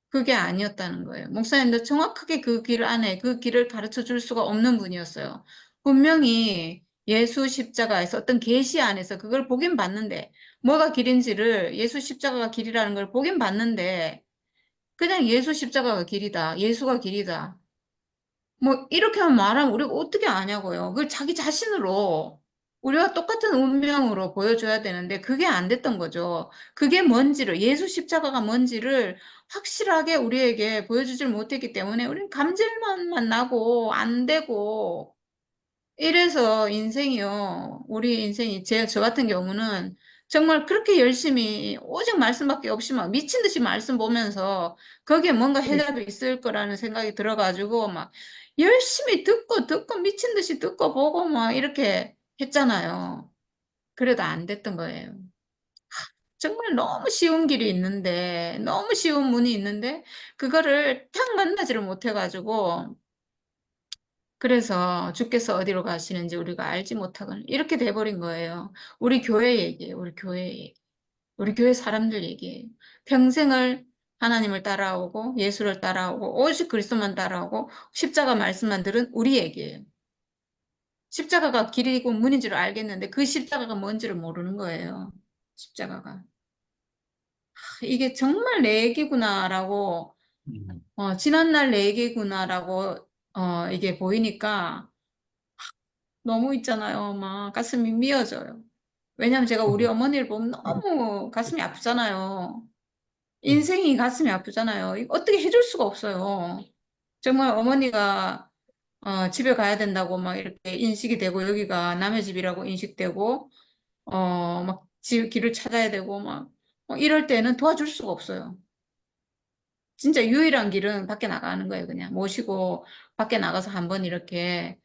그게 아니었다는 거예요. 목사님도 정확하게 그 길 안에 그 길을 가르쳐 줄 수가 없는 분이었어요. 분명히 예수 십자가에서 어떤 계시 안에서 그걸 보긴 봤는데 뭐가 길인지를 예수 십자가가 길이라는 걸 보긴 봤는데 그냥 예수 십자가가 길이다. 예수가 길이다. 뭐 이렇게만 말하면 우리가 어떻게 아냐고요. 그걸 자기 자신으로 우리가 똑같은 운명으로 보여줘야 되는데 그게 안 됐던 거죠. 그게 뭔지를 예수 십자가가 뭔지를 확실하게 우리에게 보여주질 못했기 때문에 우리는 감질만 나고 안 되고 이래서 인생이요. 우리 인생이 저 같은 경우는 정말 그렇게 열심히 오직 말씀밖에 없이 막 미친 듯이 말씀 보면서 거기에 뭔가 해답이 있을 거라는 생각이 들어가지고 막 열심히 듣고 미친 듯이 듣고 보고 막 이렇게 했잖아요. 그래도 안 됐던 거예요. 정말 너무 쉬운 길이 있는데, 너무 쉬운 문이 있는데, 그거를 탁 만나지를 못해가지고, 그래서 주께서 어디로 가시는지 우리가 알지 못하거나 이렇게 돼버린 거예요. 우리 교회 얘기예요. 우리 교회 얘기. 우리 교회 사람들 얘기예요. 평생을 하나님을 따라오고 예수를 따라오고 오직 그리스도만 따라오고 십자가 말씀만 들은 우리 얘기예요. 십자가가 길이고 문인 줄 알겠는데 그 십자가가 뭔지를 모르는 거예요. 십자가가. 이게 정말 내 얘기구나라고 음, 지난날 내 얘기구나라고 이게 보이니까 너무 있잖아요. 막 가슴이 미어져요. 왜냐면 제가 우리 음, 어머니를 보면 너무 가슴이 아프잖아요. 음, 인생이 가슴이 아프잖아요. 이거 어떻게 해줄 수가 없어요. 정말 어머니가 집에 가야 된다고 막 이렇게 인식이 되고 여기가 남의 집이라고 인식되고 막 길을 찾아야 되고 막 이럴 때는 도와줄 수가 없어요. 진짜 유일한 길은 밖에 나가는 거예요. 그냥 모시고 밖에 나가서 한번 이렇게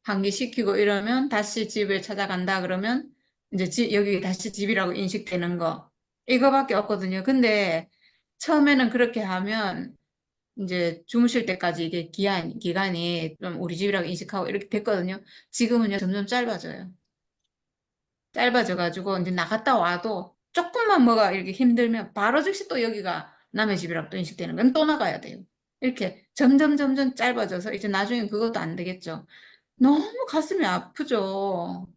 환기시키고 이러면 다시 집을 찾아간다 그러면 이제 여기 다시 집이라고 인식되는 거 이거밖에 없거든요. 근데 처음에는 그렇게 하면 이제 주무실 때까지 이게 기간이 좀 우리 집이라고 인식하고 이렇게 됐거든요. 지금은요 점점 짧아져요. 짧아져가지고 이제 나갔다 와도 조금만 뭐가 이렇게 힘들면 바로 즉시 또 여기가 남의 집이라고 또 인식되는 건 또 나가야 돼요. 이렇게 점점 짧아져서 이제 나중엔 그것도 안 되겠죠. 너무 가슴이 아프죠.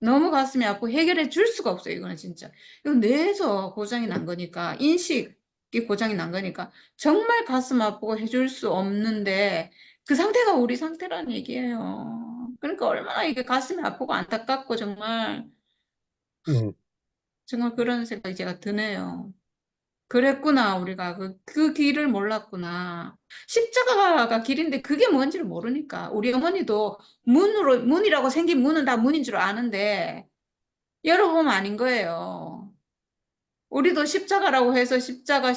너무 가슴이 아프고 해결해 줄 수가 없어요. 이거는 진짜. 이건 뇌에서 고장이 난 거니까, 인식이 고장이 난 거니까, 정말 가슴 아프고 해줄 수 없는데, 그 상태가 우리 상태라는 얘기예요. 그러니까 얼마나 이게 가슴이 아프고 안타깝고 음, 정말 그런 생각이 제가 드네요. 그랬구나, 우리가 그 길을 몰랐구나. 십자가가 길인데 그게 뭔지를 모르니까. 우리 어머니도 문이라고 생긴 문은 다 문인 줄 아는데, 열어보면 아닌 거예요. 우리도 십자가라고 해서 십자가,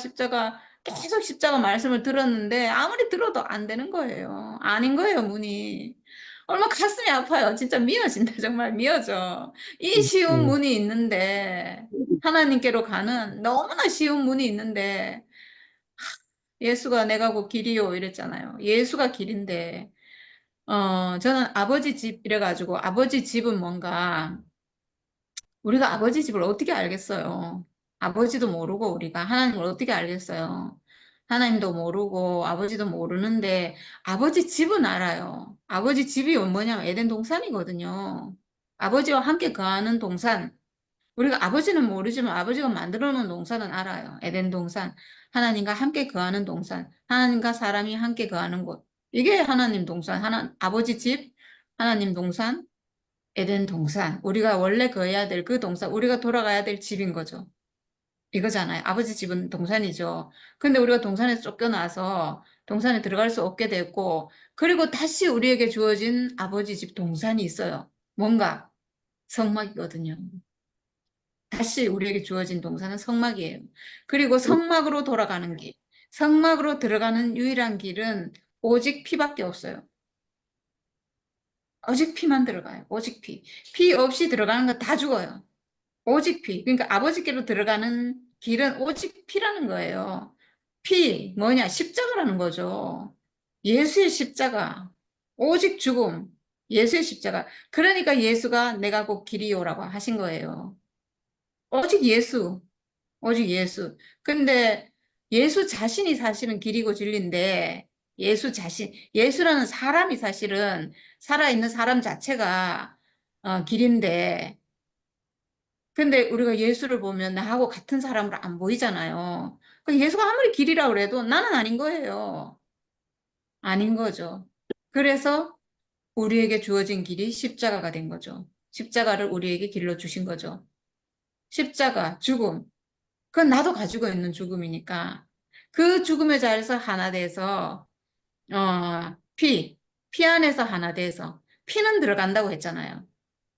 계속 십자가 말씀을 들었는데 아무리 들어도 안 되는 거예요. 아닌 거예요, 문이. 얼마 가슴이 아파요. 진짜 미어진다. 정말 미어져. 이 음, 쉬운 음, 문이 있는데, 하나님께로 가는 너무나 쉬운 문이 있는데, 예수가 내가 곧 길이요 이랬잖아요. 예수가 길인데, 저는 아버지 집 이래가지고 아버지 집은 뭔가 우리가 아버지 집을 어떻게 알겠어요? 아버지도 모르고 우리가 하나님을 어떻게 알겠어요? 하나님도 모르고 아버지도 모르는데 아버지 집은 알아요. 아버지 집이 뭐냐면 에덴 동산이거든요. 아버지와 함께 거하는 동산. 우리가 아버지는 모르지만 아버지가 만들어 놓은 동산은 알아요. 에덴 동산. 하나님과 함께 거하는 동산. 하나님과 사람이 함께 거하는 곳. 이게 하나님 동산. 아버지 집, 하나님 동산, 에덴 동산, 우리가 원래 거해야 될 그 동산, 우리가 돌아가야 될 집인 거죠. 이거잖아요. 아버지 집은 동산이죠. 근데 우리가 동산에서 쫓겨나서 동산에 들어갈 수 없게 됐고, 그리고 다시 우리에게 주어진 아버지 집 동산이 있어요. 뭔가 성막이거든요. 다시 우리에게 주어진 동산은 성막이에요. 그리고 성막으로 돌아가는 길, 성막으로 들어가는 유일한 길은 오직 피밖에 없어요. 오직 피만 들어가요. 오직 피. 피 없이 들어가는 거 다 죽어요. 오직 피. 그러니까 아버지께로 들어가는 길은 오직 피라는 거예요. 피, 뭐냐? 십자가라는 거죠. 예수의 십자가. 오직 죽음. 예수의 십자가. 그러니까 예수가 내가 곧 길이요라고 하신 거예요. 오직 예수. 오직 예수. 근데 예수 자신이 사실은 길이고 진리인데 예수 자신, 예수라는 사람이 사실은 살아있는 사람 자체가 길인데 근데 우리가 예수를 보면 나하고 같은 사람으로 안 보이잖아요. 그 예수가 아무리 길이라 그래도 나는 아닌 거예요. 아닌 거죠. 그래서 우리에게 주어진 길이 십자가가 된 거죠. 십자가를 우리에게 길로 주신 거죠. 십자가, 죽음. 그건 나도 가지고 있는 죽음이니까. 그 죽음의 자리에서 하나 돼서, 피 안에서 하나 돼서, 피는 들어간다고 했잖아요.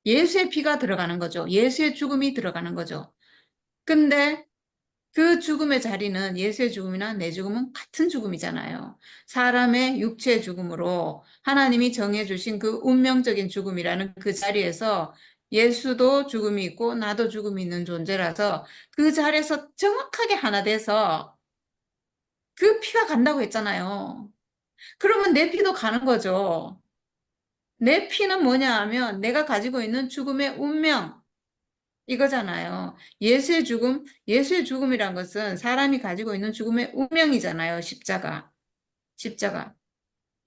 예수의 피가 들어가는 거죠. 예수의 죽음이 들어가는 거죠. 근데 그 죽음의 자리는 예수의 죽음이나 내 죽음은 같은 죽음이잖아요. 사람의 육체의 죽음으로 하나님이 정해주신 그 운명적인 죽음이라는 그 자리에서 예수도 죽음이 있고 나도 죽음이 있는 존재라서 그 자리에서 정확하게 하나 돼서 그 피가 간다고 했잖아요. 그러면 내 피도 가는 거죠. 내 피는 뭐냐 하면 내가 가지고 있는 죽음의 운명, 이거잖아요. 예수의 죽음이란 것은 사람이 가지고 있는 죽음의 운명이잖아요. 십자가. 십자가.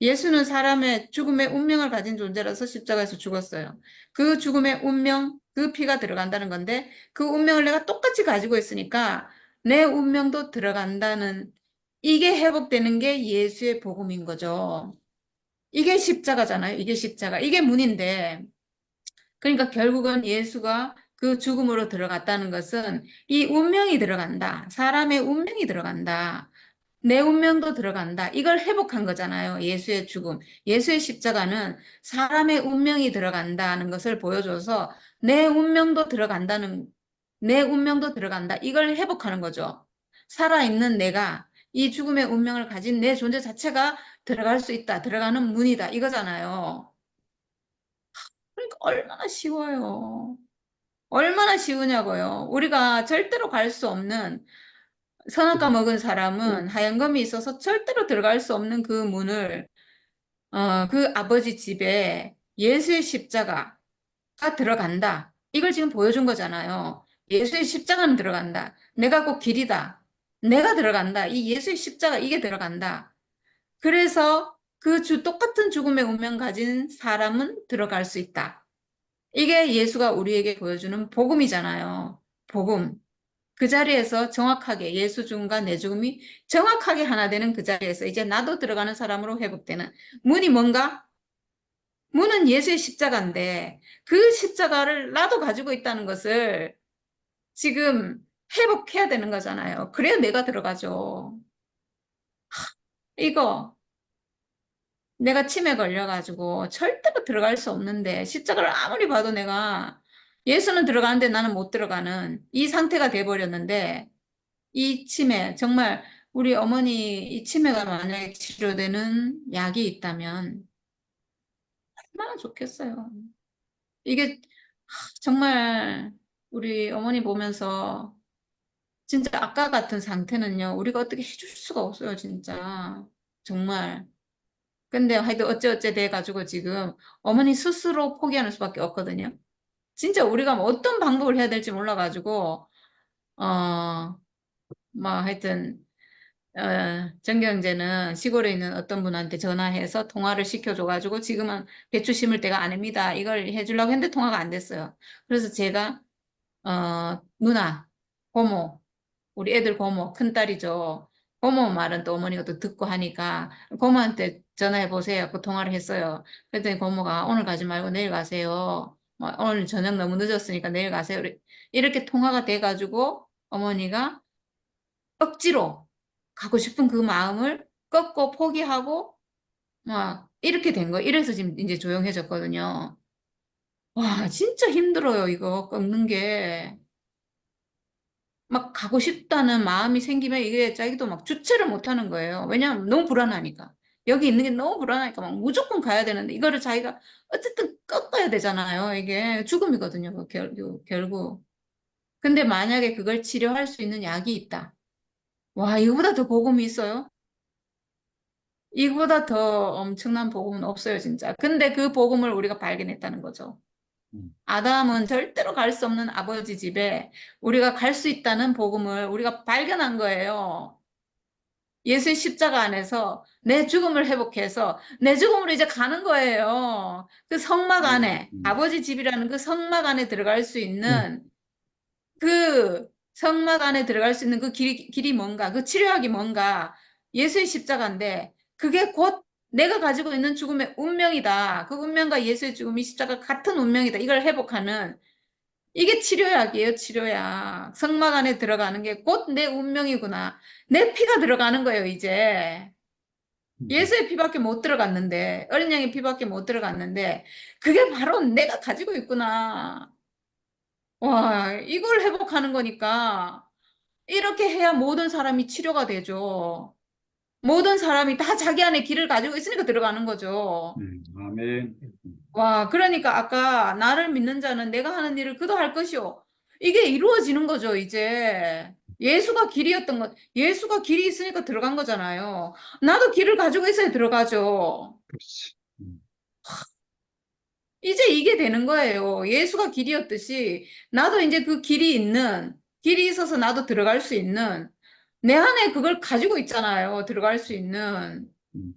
예수는 사람의 죽음의 운명을 가진 존재라서 십자가에서 죽었어요. 그 죽음의 운명, 그 피가 들어간다는 건데 그 운명을 내가 똑같이 가지고 있으니까 내 운명도 들어간다는 이게 회복되는 게 예수의 복음인 거죠. 이게 십자가잖아요. 이게 십자가. 이게 문인데 그러니까 결국은 예수가 그 죽음으로 들어갔다는 것은 이 운명이 들어간다. 사람의 운명이 들어간다. 내 운명도 들어간다. 이걸 회복한 거잖아요. 예수의 죽음. 예수의 십자가는 사람의 운명이 들어간다는 것을 보여줘서 내 운명도 들어간다. 이걸 회복하는 거죠. 살아있는 내가 이 죽음의 운명을 가진 내 존재 자체가 들어갈 수 있다. 들어가는 문이다. 이거잖아요. 그러니까 얼마나 쉬워요. 얼마나 쉬우냐고요. 우리가 절대로 갈 수 없는 선악과 먹은 사람은 하얀검이 있어서 절대로 들어갈 수 없는 그 문을 그 아버지 집에 예수의 십자가가 들어간다. 이걸 지금 보여준 거잖아요. 예수의 십자가는 들어간다. 내가 곧 길이다. 내가 들어간다. 이 예수의 십자가 이게 들어간다. 그래서 그 똑같은 죽음의 운명 가진 사람은 들어갈 수 있다. 이게 예수가 우리에게 보여주는 복음이잖아요. 복음. 그 자리에서 정확하게 예수 죽음과 내 죽음이 정확하게 하나 되는 그 자리에서 이제 나도 들어가는 사람으로 회복되는 문이 뭔가? 문은 예수의 십자가인데 그 십자가를 나도 가지고 있다는 것을 지금 회복해야 되는 거잖아요. 그래야 내가 들어가죠. 이거 내가 치매 걸려가지고 절대로 들어갈 수 없는데 십자가를 아무리 봐도 내가 예수는 들어가는데 나는 못 들어가는 이 상태가 돼버렸는데 이 치매 정말 우리 어머니 이 치매가 만약에 치료되는 약이 있다면 얼마나 좋겠어요. 이게 정말 우리 어머니 보면서 진짜 아까 같은 상태는요 우리가 어떻게 해줄 수가 없어요 진짜 정말. 근데 하여튼 어찌어찌 돼가지고 지금 어머니 스스로 포기하는 수밖에 없거든요. 진짜 우리가 뭐 어떤 방법을 해야 될지 몰라가지고 뭐 하여튼 정경제는 시골에 있는 어떤 분한테 전화해서 통화를 시켜줘가지고 지금은 배추 심을 때가 아닙니다. 이걸 해주려고 했는데 통화가 안 됐어요. 그래서 제가 누나, 고모, 우리 애들 고모, 큰딸이죠. 고모 말은 또 어머니가 또 듣고 하니까 고모한테 전화해 보세요. 그 통화를 했어요. 그랬더니 고모가 오늘 가지 말고 내일 가세요. 뭐 오늘 저녁 너무 늦었으니까 내일 가세요. 이렇게 통화가 돼가지고 어머니가 억지로 가고 싶은 그 마음을 꺾고 포기하고 막 이렇게 된 거. 이래서 지금 이제 조용해졌거든요. 와, 진짜 힘들어요, 이거 꺾는 게. 막 가고 싶다는 마음이 생기면 이게 자기도 막 주체를 못 하는 거예요. 왜냐하면 너무 불안하니까. 여기 있는 게 너무 불안하니까 막 무조건 가야 되는데 이거를 자기가 어쨌든 꺾어야 되잖아요. 이게 죽음이거든요, 결국. 근데 만약에 그걸 치료할 수 있는 약이 있다. 와, 이거보다 더 복음이 있어요? 이거보다 더 엄청난 복음은 없어요, 진짜. 근데 그 복음을 우리가 발견했다는 거죠. 음, 아담은 절대로 갈 수 없는 아버지 집에 우리가 갈 수 있다는 복음을 우리가 발견한 거예요. 예수의 십자가 안에서 내 죽음을 회복해서 내 죽음으로 이제 가는 거예요. 그 성막 안에, 아버지 집이라는 그 성막 안에 들어갈 수 있는 그 성막 안에 들어갈 수 있는 그 길이 뭔가, 그 치료약이 뭔가, 예수의 십자가인데, 그게 곧 내가 가지고 있는 죽음의 운명이다. 그 운명과 예수의 죽음이 십자가 같은 운명이다. 이걸 회복하는, 이게 치료약이에요, 치료약. 성막 안에 들어가는 게 곧 내 운명이구나. 내 피가 들어가는 거예요, 이제. 음, 예수의 피밖에 못 들어갔는데, 어린 양의 피밖에 못 들어갔는데, 그게 바로 내가 가지고 있구나. 와, 이걸 회복하는 거니까, 이렇게 해야 모든 사람이 치료가 되죠. 모든 사람이 다 자기 안에 길을 가지고 있으니까 들어가는 거죠. 아멘. 와, 그러니까 아까 나를 믿는 자는 내가 하는 일을 그도 할 것이요. 이게 이루어지는 거죠, 이제. 예수가 길이었던 것, 예수가 길이 있으니까 들어간 거잖아요. 나도 길을 가지고 있어야 들어가죠. 그렇지. 이제 이게 되는 거예요. 예수가 길이었듯이 나도 이제 그 길이 있는, 길이 있어서 나도 들어갈 수 있는, 내 안에 그걸 가지고 있잖아요. 들어갈 수 있는. 음,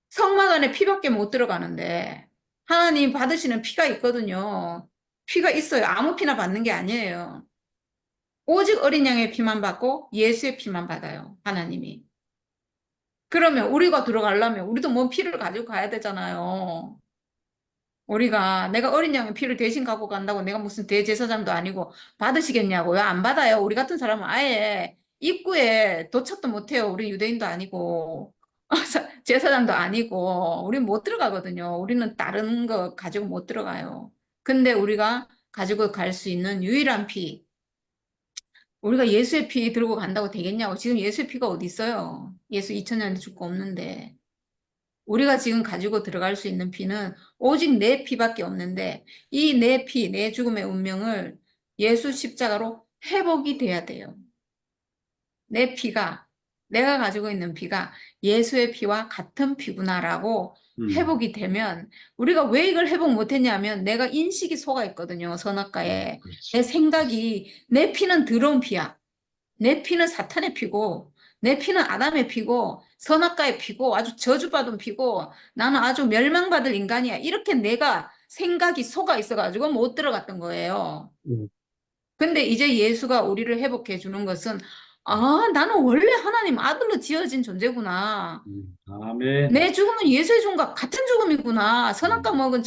성막 안에 피밖에 못 들어가는데 하나님 받으시는 피가 있거든요. 피가 있어요. 아무 피나 받는 게 아니에요. 오직 어린 양의 피만 받고 예수의 피만 받아요. 하나님이. 그러면 우리가 들어가려면 우리도 뭔 피를 가지고 가야 되잖아요. 우리가 내가 어린 양의 피를 대신 갖고 간다고 내가 무슨 대제사장도 아니고 받으시겠냐고요? 안 받아요. 우리 같은 사람은 아예 입구에 도착도 못해요. 우리 유대인도 아니고 제사장도 아니고 우리 못 들어가거든요. 우리는 다른 거 가지고 못 들어가요. 근데 우리가 가지고 갈 수 있는 유일한 피, 우리가 예수의 피 들고 간다고 되겠냐고. 지금 예수의 피가 어디 있어요? 예수 2000년 죽고 없는데. 우리가 지금 가지고 들어갈 수 있는 피는 오직 내 피밖에 없는데 이 내 피, 내 죽음의 운명을 예수 십자가로 회복이 돼야 돼요. 내 피가, 내가 가지고 있는 피가 예수의 피와 같은 피구나라고 음, 회복이 되면 우리가 왜 이걸 회복 못했냐면 내가 인식이 속아 있거든요. 선악과에. 내 그렇지. 생각이 내 피는 더러운 피야. 내 피는 사탄의 피고, 내 피는 아담의 피고, 선악과의 피고, 아주 저주받은 피고, 나는 아주 멸망받을 인간이야. 이렇게 내가 생각이 속아 있어가지고 못 들어갔던 거예요. 음, 근데 이제 예수가 우리를 회복해 주는 것은, 아, 나는 원래 하나님 아들로 지어진 존재구나. 아멘. 내 죽음은 예수의 죽음과 같은 죽음이구나. 선악과 음, 먹은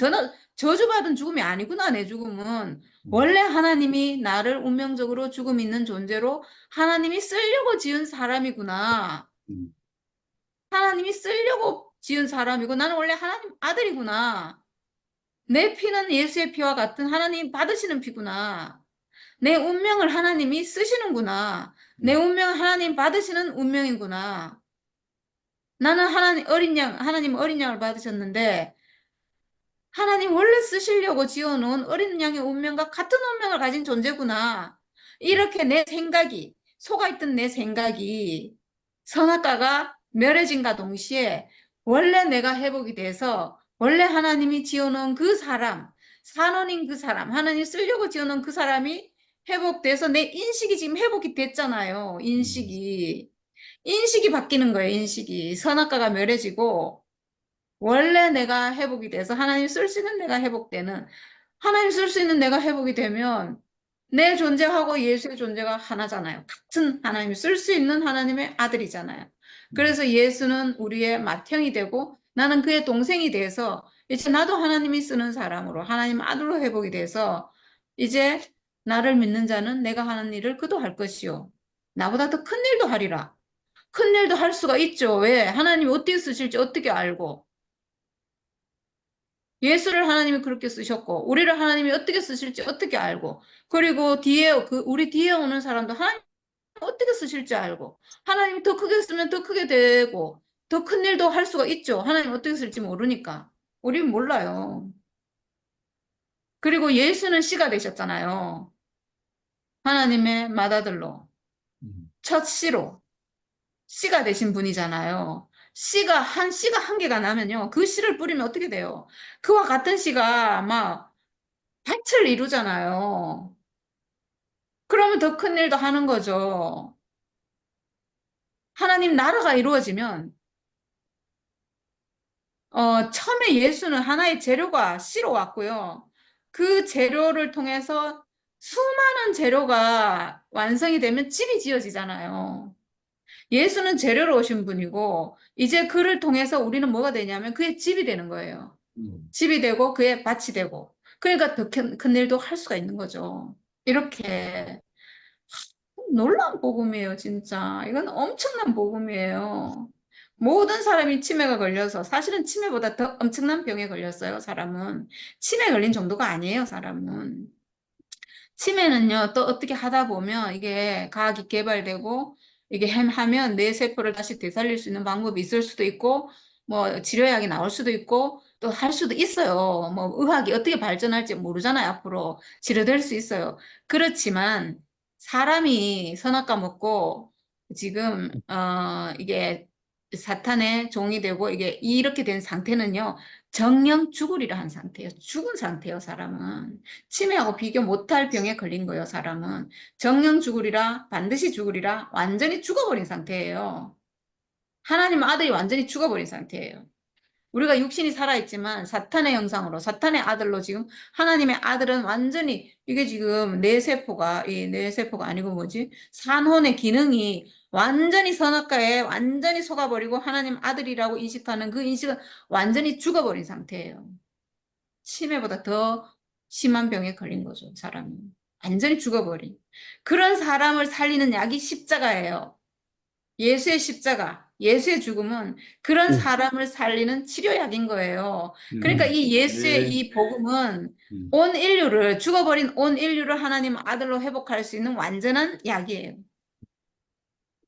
저주받은 죽음이 아니구나. 내 죽음은 음, 원래 하나님이 나를 운명적으로 죽음 있는 존재로 하나님이 쓰려고 지은 사람이구나. 음, 하나님이 쓰려고 지은 사람이고 나는 원래 하나님 아들이구나. 내 피는 예수의 피와 같은 하나님 받으시는 피구나. 내 운명을 하나님이 쓰시는구나. 내 음, 운명을 하나님 받으시는 운명이구나. 나는 하나님 어린 양을 받으셨는데 하나님 원래 쓰시려고 지어놓은 어린 양의 운명과 같은 운명을 가진 존재구나. 이렇게 내 생각이, 속아있던 내 생각이 선악과가 멸해진과 동시에 원래 내가 회복이 돼서 원래 하나님이 지어놓은 그 사람, 산원인 그 사람, 하나님 쓰려고 지어놓은 그 사람이 회복돼서 내 인식이 지금 회복이 됐잖아요. 음, 인식이. 인식이 바뀌는 거예요, 인식이. 선악과가 멸해지고 원래 내가 회복이 돼서 하나님 쓸 수 있는 내가 회복되는 하나님 쓸 수 있는 내가 회복이 되면 내 존재하고 예수의 존재가 하나잖아요. 같은 하나님이 쓸 수 있는 하나님의 아들이잖아요. 음, 그래서 예수는 우리의 맏형이 되고 나는 그의 동생이 돼서 이제 나도 하나님이 쓰는 사람으로 하나님 아들로 회복이 돼서 이제 나를 믿는 자는 내가 하는 일을 그도 할 것이요. 나보다 더 큰 일도 하리라. 큰 일도 할 수가 있죠. 왜? 하나님이 어떻게 쓰실지 어떻게 알고. 예수를 하나님이 그렇게 쓰셨고, 우리를 하나님이 어떻게 쓰실지 어떻게 알고, 그리고 우리 뒤에 오는 사람도 하나님 어떻게 쓰실지 알고, 하나님이 더 크게 쓰면 더 크게 되고, 더 큰 일도 할 수가 있죠. 하나님 어떻게 쓸지 모르니까. 우린 몰라요. 그리고 예수는 씨가 되셨잖아요. 하나님의 맏아들로. 음, 첫 씨로. 씨가 되신 분이잖아요. 씨가 한 개가 나면요. 그 씨를 뿌리면 어떻게 돼요? 그와 같은 씨가 막 밭을 이루잖아요. 그러면 더 큰 일도 하는 거죠. 하나님 나라가 이루어지면, 처음에 예수는 하나의 재료가 씨로 왔고요. 그 재료를 통해서 수많은 재료가 완성이 되면 집이 지어지잖아요. 예수는 재료로 오신 분이고, 이제 그를 통해서 우리는 뭐가 되냐면 그의 집이 되는 거예요. 음, 집이 되고 그의 밭이 되고. 그러니까 더 큰 일도 할 수가 있는 거죠. 이렇게. 놀라운 복음이에요, 진짜. 이건 엄청난 복음이에요. 모든 사람이 치매가 걸려서, 사실은 치매보다 더 엄청난 병에 걸렸어요, 사람은. 치매 걸린 정도가 아니에요, 사람은. 치매는요, 또 어떻게 하다 보면 이게 과학이 개발되고, 이게 하면 뇌 세포를 다시 되살릴 수 있는 방법이 있을 수도 있고, 뭐 치료약이 나올 수도 있고, 또 할 수도 있어요. 뭐 의학이 어떻게 발전할지 모르잖아요, 앞으로. 치료될 수 있어요. 그렇지만, 사람이 선악과 먹고, 지금, 이게 사탄의 종이 되고, 이게 이렇게 된 상태는요, 정령 죽으리라 한 상태예요. 죽은 상태예요, 사람은. 치매하고 비교 못할 병에 걸린 거예요, 사람은. 정령 죽으리라, 반드시 죽으리라, 완전히 죽어버린 상태예요. 하나님 아들이 완전히 죽어버린 상태예요. 우리가 육신이 살아있지만 사탄의 형상으로, 사탄의 아들로 지금 하나님의 아들은 완전히 이게 지금 이 뇌세포가 아니고 뭐지? 산혼의 기능이 완전히 선악과에 완전히 속아버리고 하나님 아들이라고 인식하는 그 인식은 완전히 죽어버린 상태예요. 치매보다 더 심한 병에 걸린 거죠, 사람이. 완전히 죽어버린. 그런 사람을 살리는 약이 십자가예요. 예수의 십자가, 예수의 죽음은 그런 음, 사람을 살리는 치료약인 거예요. 그러니까 음, 이 예수의 네, 이 복음은 음, 온 인류를, 죽어버린 온 인류를 하나님 아들로 회복할 수 있는 완전한 약이에요.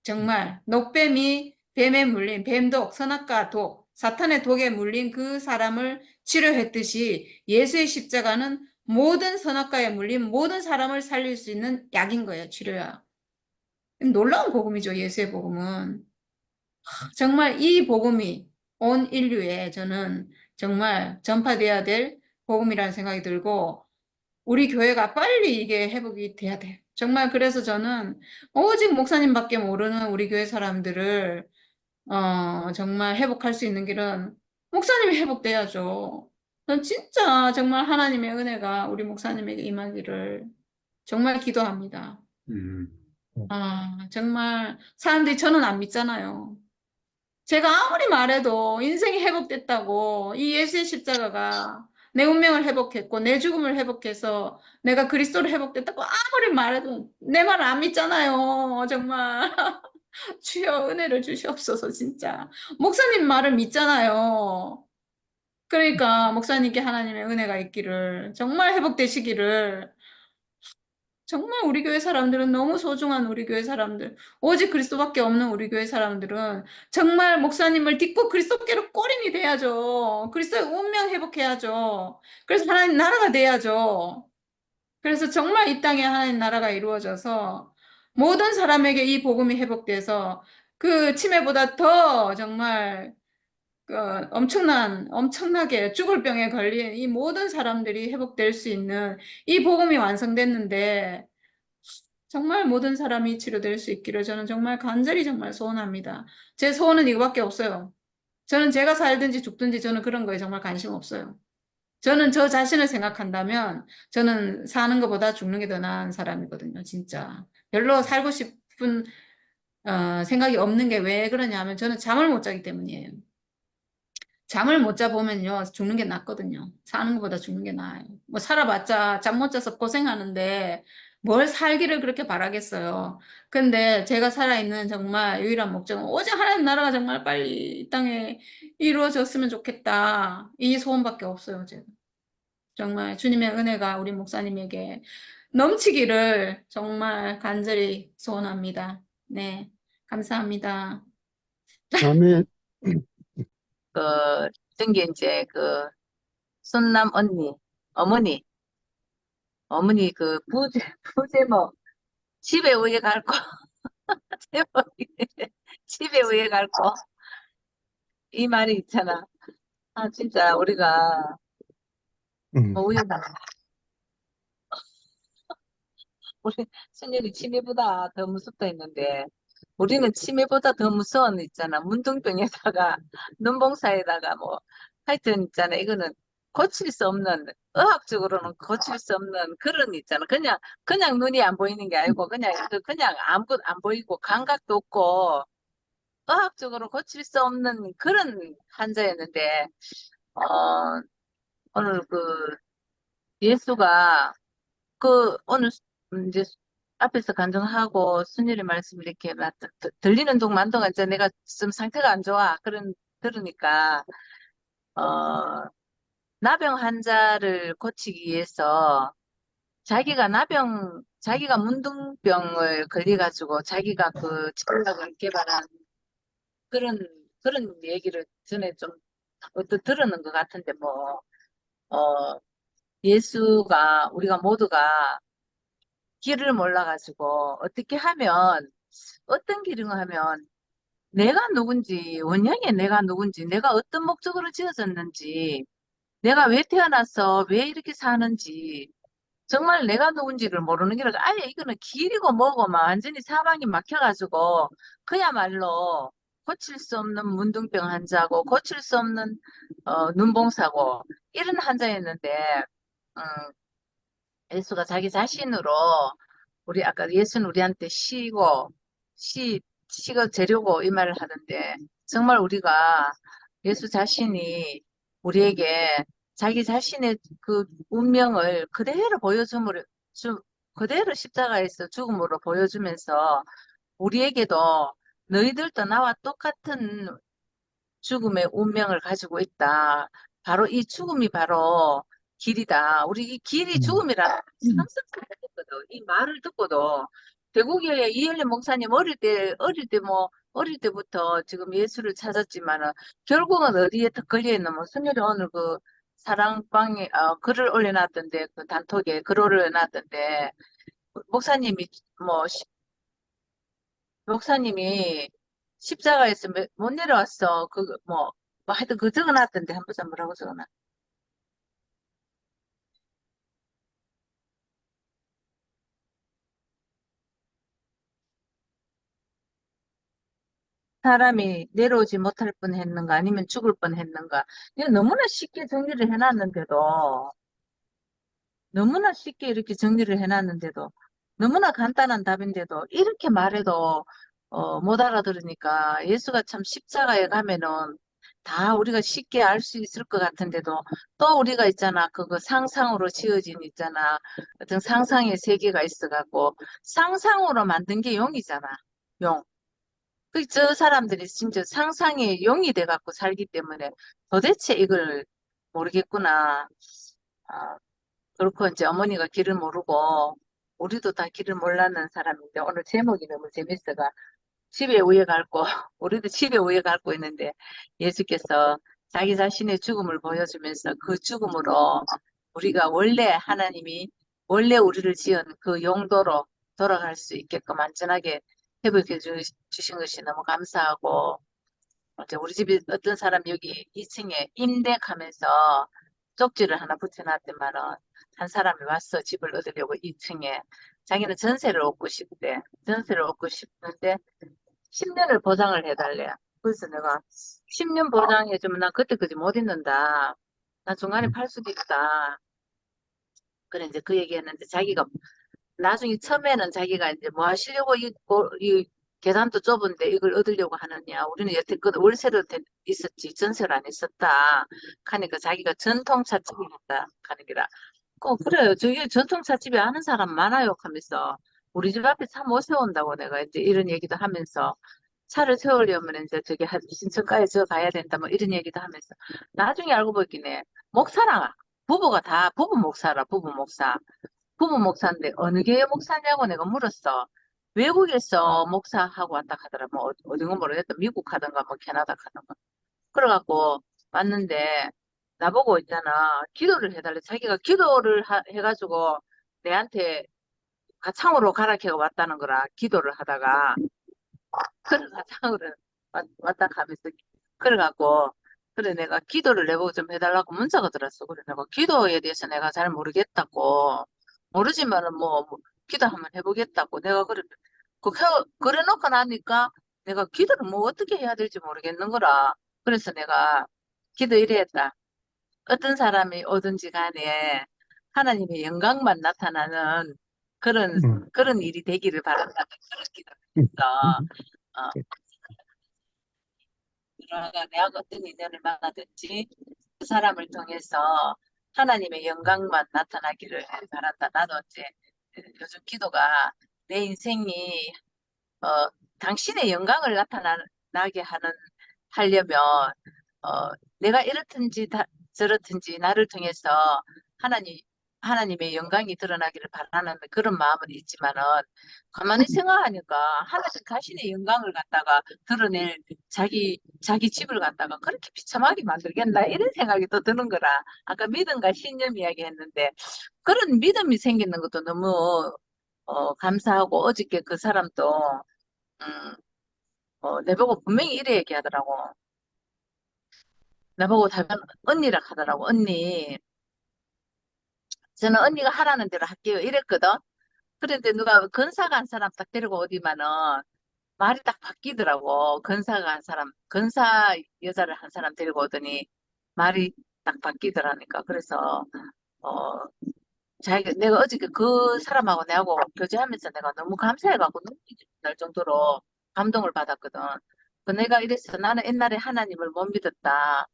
정말 녹뱀이 뱀에 물린 뱀독, 선악과 독, 사탄의 독에 물린 그 사람을 치료했듯이 예수의 십자가는 모든 선악과에 물린 모든 사람을 살릴 수 있는 약인 거예요, 치료약. 놀라운 복음이죠, 예수의 복음은. 정말 이 복음이 온 인류에 저는 정말 전파돼야 될 복음이라는 생각이 들고 우리 교회가 빨리 이게 회복이 돼야 돼. 정말 그래서 저는 오직 목사님밖에 모르는 우리 교회 사람들을 정말 회복할 수 있는 길은 목사님이 회복돼야죠. 전 진짜 정말 하나님의 은혜가 우리 목사님에게 임하기를 정말 기도합니다. 음, 정말 사람들이 저는 안 믿잖아요. 제가 아무리 말해도 인생이 회복됐다고 이 예수의 십자가가 내 운명을 회복했고 내 죽음을 회복해서 내가 그리스도를 회복됐다고 아무리 말해도 내 말을 안 믿잖아요. 정말 주여 은혜를 주시옵소서 진짜. 목사님 말을 믿잖아요. 그러니까 목사님께 하나님의 은혜가 있기를 정말 회복되시기를 정말 우리 교회 사람들은 너무 소중한 우리 교회 사람들, 오직 그리스도밖에 없는 우리 교회 사람들은 정말 목사님을 딛고 그리스도께로 꼬린이 돼야죠. 그리스도의 운명 회복해야죠. 그래서 하나님 나라가 돼야죠. 그래서 정말 이 땅에 하나님 나라가 이루어져서 모든 사람에게 이 복음이 회복돼서 그 치매보다 더 정말 엄청나게 죽을 병에 걸린 이 모든 사람들이 회복될 수 있는 이 복음이 완성됐는데 정말 모든 사람이 치료될 수 있기를 저는 정말 간절히 정말 소원합니다. 제 소원은 이거밖에 없어요. 저는 제가 살든지 죽든지 저는 그런 거에 정말 관심 없어요. 저는 저 자신을 생각한다면 저는 사는 것보다 죽는 게 더 나은 사람이거든요. 진짜. 별로 살고 싶은 생각이 없는 게 왜 그러냐면 저는 잠을 못 자기 때문이에요. 잠을 못 자보면요, 죽는 게 낫거든요. 사는 것보다 죽는 게 나아요. 뭐, 살아봤자 잠 못 자서 고생하는데, 뭘 살기를 그렇게 바라겠어요. 근데 제가 살아있는 정말 유일한 목적은 오직 하나님 나라가 정말 빨리 이 땅에 이루어졌으면 좋겠다. 이 소원밖에 없어요, 제가. 정말 주님의 은혜가 우리 목사님에게 넘치기를 정말 간절히 소원합니다. 네, 감사합니다. 아멘. 그, 뜬게 이제 손남 언니, 어머니, 어머니 부제, 부제 뭐, 집에 의해 갈 거, 제목이 집에 의해 갈 거, 이 말이 있잖아. 아, 진짜 우리가 음. 뭐 우리 순열이 치매보다 더 무섭다 했는데, 우리는 치매보다 더 무서운 거 있잖아. 문둥병에다가, 눈봉사에다가 뭐, 하여튼 있잖아. 이거는 고칠 수 없는, 의학적으로는 고칠 수 없는 그런 거 있잖아. 그냥 눈이 안 보이는 게 아니고, 그냥 아무것도 안 보이고, 감각도 없고, 의학적으로 고칠 수 없는 그런 환자였는데, 어, 오늘 예수가 오늘 이제 앞에서 간증하고 순일의 말씀 이렇게 들리는 동안 동안 이제 내가 좀 상태가 안 좋아. 들으니까, 어, 나병 환자를 고치기 위해서 자기가 문둥병을 걸려가지고 자기가 치료약을 개발한 그런, 그런 얘기를 전에 좀 어떤 들었는 것 같은데 어, 예수가, 우리가 모두가 길을 몰라가지고 어떤 길을 하면 내가 누군지, 원형의 내가 누군지, 내가 어떤 목적으로 지어졌는지, 내가 왜 태어나서 왜 이렇게 사는지, 정말 내가 누군지를 모르는 게라 아예 이거는 길이고 뭐고 막 완전히 사방이 막혀가지고 그야말로 고칠 수 없는 문둥병 환자고 고칠 수 없는 눈봉사고 이런 환자였는데 음, 예수가 자기 자신으로 우리 아까 예수는 우리한테 시가 재료고 이 말을 하던데 정말 우리가 예수 자신이 우리에게 자기 자신의 운명을 그대로 십자가에서 죽음으로 보여주면서 우리에게도 너희들도 나와 똑같은 죽음의 운명을 가지고 있다. 바로 이 죽음이 바로 길이다. 우리 이 길이 죽음이라 참석했거든. 이 말을 듣고도 대구교회 이현래 목사님 어릴 때부터 지금 예수를 찾았지만은 결국은 어디에 더 걸려 있는 뭐 순열이 오늘 사랑방에 글을 올려놨던데 단톡에 글을 올려놨던데 목사님이 뭐 목사님이 십자가에서 못 내려왔어. 하여튼 적어놨던데, 한 번만 뭐라고 적어놨. 사람이 내려오지 못할 뻔했는가 아니면 죽을 뻔했는가 이거 너무나 쉽게 정리를 해놨는데도 너무나 쉽게 이렇게 정리를 해놨는데도 너무나 간단한 답인데도 이렇게 말해도 못 알아들으니까 예수가 참 십자가에 가면은 다 우리가 쉽게 알 수 있을 것 같은데도 또 우리가 있잖아 그거 상상으로 지어진 있잖아 어떤 상상의 세계가 있어갖고 상상으로 만든 게 용이잖아 용. 저 사람들이 진짜 상상의 용이 돼갖고 살기 때문에 도대체 이걸 모르겠구나. 아, 그렇고 이제 어머니가 길을 모르고 우리도 다 길을 몰랐는 사람인데 오늘 제목이 너무 재밌어가 집에 우에 밟고 우리도 집에 우에 밟고 있는데 예수께서 자기 자신의 죽음을 보여주면서 그 죽음으로 우리가 원래 하나님이 원래 우리를 지은 그 용도로 돌아갈 수 있게끔 안전하게 회복해 주신 것이 너무 감사하고 이제 우리 집에 어떤 사람 여기 2층에 임대하면서 쪽지를 하나 붙여놨더만은 한 사람이 왔어 집을 얻으려고 2층에 자기는 전세를 얻고 싶대 전세를 얻고 싶은데 10년을 보장을 해달래 그래서 내가 10년 보장해주면 나 그때까지 못 있는다 나 중간에 팔 수도 있다 그래 이제 그 얘기했는데 자기가 나중에 처음에는 자기가 이제 뭐 하시려고 이 계산도 좁은데 이걸 얻으려고 하느냐. 우리는 여태껏 월세로 있었지 전세로 안 있었다. 하니까 자기가 전통차집이 있다. 하는 게라. 그래요. 저기 전통차집에 아는 사람 많아요. 하면서 우리 집 앞에 차 못 세운다고 내가 이제 이런 얘기도 하면서 차를 세우려면 이제 저기 신천가에 저 가야 된다 뭐 이런 얘기도 하면서 나중에 알고 보기네 목사랑 부부가 다 부부 목사라 부부 목사. 부부 목사인데 어느 교회 목사냐고 내가 물었어. 외국에서 목사하고 왔다 하더라. 뭐 어딘가 모르겠다. 미국 하던가 뭐 캐나다 하던가. 그래갖고 왔는데 나보고 있잖아. 기도를 해달래. 자기가 기도를 해가지고 내한테 가창으로 가라켜가 왔다는 거라. 기도를 하다가 그래 가창으로 왔다 가면서 그래갖고 그래 내가 기도를 내보고 좀 해달라고 문자가 들었어. 그래 내가 기도에 대해서 내가 잘 모르겠다고 모르지만은 뭐 기도 한번 해보겠다고 내가 그래 놓고 나니까 내가 기도를 뭐 어떻게 해야 될지 모르겠는 거라. 그래서 내가 기도 이래 했다. 어떤 사람이 오든지 간에 하나님의 영광만 나타나는 그런 일이 되기를 바란다. 그런 기도를 했어. 어, 들어가 내가 어떤 인연을 만나든지 그 사람을 통해서 하나님의 영광만 나타나기를 바란다. 나도 이제 요즘 기도가 내 인생이 어, 당신의 영광을 나타나게 하려면 내가 이렇든지 저렇든지 나를 통해서 하나님 하나님의 영광이 드러나기를 바라는 그런 마음은 있지만은 가만히 생각하니까 하나님 자신의 영광을 갖다가 드러낼 자기 집을 갖다가 그렇게 비참하게 만들겠나 이런 생각이 또 드는 거라. 아까 믿음과 신념 이야기했는데 그런 믿음이 생기는 것도 너무 감사하고 어저께 그 사람도 음, 내보고 분명히 이래 얘기하더라고. 나보고 답변 언니라 하더라고. 언니 저는 언니가 하라는 대로 할게요 이랬거든. 그런데 누가 건사가 한 사람 딱 데리고 오디만은 말이 딱 바뀌더라고. 건사가 한 사람, 건사 여자를 한 사람 데리고 오더니 말이 딱 바뀌더라니까. 그래서, 어, 내가 어저께 그 사람하고 내하고 교제하면서 내가 너무 감사해갖고 눈물이 날 정도로 감동을 받았거든. 내가 이랬어. 나는 옛날에 하나님을 못 믿었다.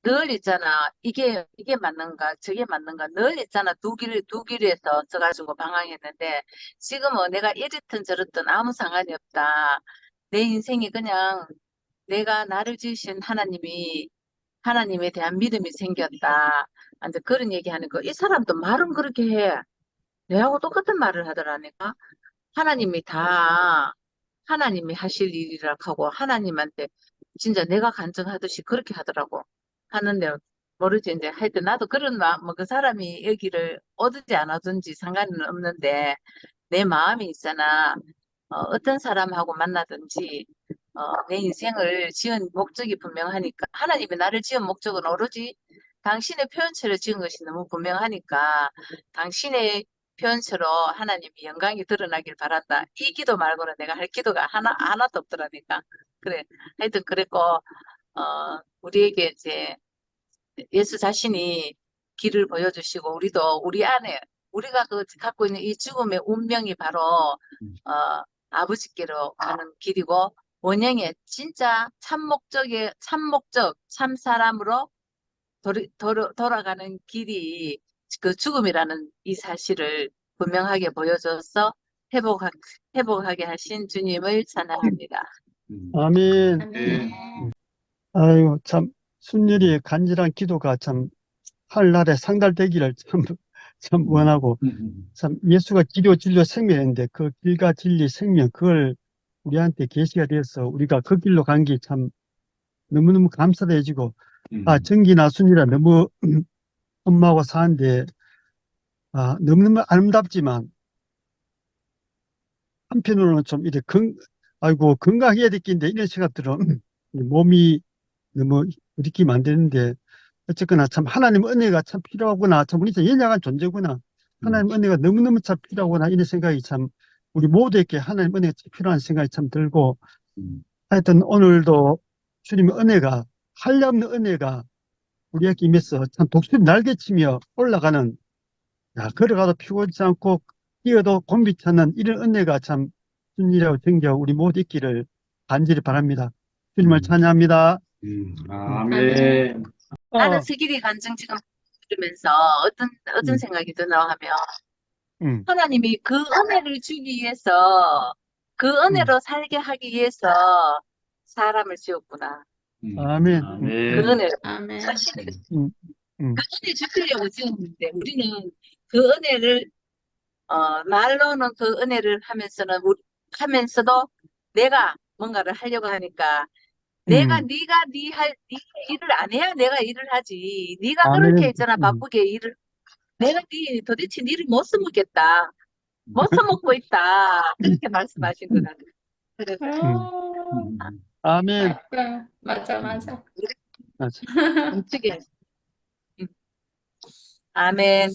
늘 있잖아. 이게 맞는가, 저게 맞는가. 늘 있잖아. 두 길에서 서가지고 방황했는데, 지금은 내가 이랬든 저랬든 아무 상관이 없다. 내 인생이 그냥 내가 나를 지으신 하나님에 대한 믿음이 생겼다. 이제 그런 얘기하는 거. 이 사람도 말은 그렇게 해. 내하고 똑같은 말을 하더라니까. 하나님이 다 하나님이 하실 일이라 하고 하나님한테 진짜 내가 간증하듯이 그렇게 하더라고. 하는데 모르지 이제 하여튼 나도 그런 마음 뭐 그 사람이 여기를 오든지 안 오든지 상관은 없는데 내 마음이 있잖아. 어떤 사람하고 만나든지 내 인생을 지은 목적이 분명하니까 하나님이 나를 지은 목적은 오로지 당신의 표현처럼 지은 것이 너무 분명하니까 당신의 표현처로 하나님이 영광이 드러나길 바란다. 이 기도 말고는 내가 할 기도가 하나도 없더라니까. 그래. 하여튼 그랬고, 우리에게 이제 예수 자신이 길을 보여주시고, 우리도 우리 안에, 우리가 갖고 있는 이 죽음의 운명이 바로, 아버지께로 가는 길이고, 원형의 진짜 참 사람으로 돌아가는 길이 그 죽음이라는 이 사실을 분명하게 보여줘서 회복하게 하신 주님을 찬양합니다. 아멘. 아멘. 아이고, 참, 순열이의 간절한 기도가 참, 하늘나라에 상달되기를 참 원하고, 참, 예수가 길이요, 진리요, 생명인데, 그 길과 진리, 생명, 그걸 우리한테 계시가 되어서 우리가 그 길로 간 게 참 너무너무 감사해지고, 정기나 순이라 너무 엄마하고 사는데, 너무너무 아름답지만, 한편으로는 좀 이렇게 아이고, 건강해야 될 낀데, 이런 생각 들어. 몸이 너무 느끼면 안 되는데, 어쨌거나 참 하나님 은혜가 참 필요하구나. 참 우리 참 연약한 존재구나. 하나님 은혜가 너무너무 참 필요하구나. 이런 생각이 참 우리 모두에게 하나님 은혜가 참 필요한 생각이 참 들고, 하여튼 오늘도 주님의 은혜가, 한량없는 은혜가 우리에게 임해서 참 독수리 날개치며 올라가는, 걸어가도 피곤치 않고 뛰어도 곤비치 않는 이런 은혜가 참 주님이라고 생겨 우리 모두 있기를 간절히 바랍니다. 주님을 찬양합니다. 아멘. 나는 세길이 간증 지금 들으면서 어떤 생각이 드나 하면, 하나님이 그 은혜를 주기 위해서, 그 은혜로 살게 하기 위해서 사람을 지었구나. 아멘. 그 아멘. 은혜를. 아멘. 사실은 음, 그 은혜 주려고 지었는데, 우리는 그 은혜를, 말로는 그 은혜를 하면서도 내가 뭔가를 하려고 하니까, 네가 네 일을 안 해야 내가 일을 하지. 네가 아멘. 그렇게 있잖아, 바쁘게 일을. 내가 도대체 니를 못 써먹겠다. 못 써먹고 있다. 그렇게 말씀하신 것 같아요. 그래서 아멘. 맞아. 맞아. 어떻게 아멘.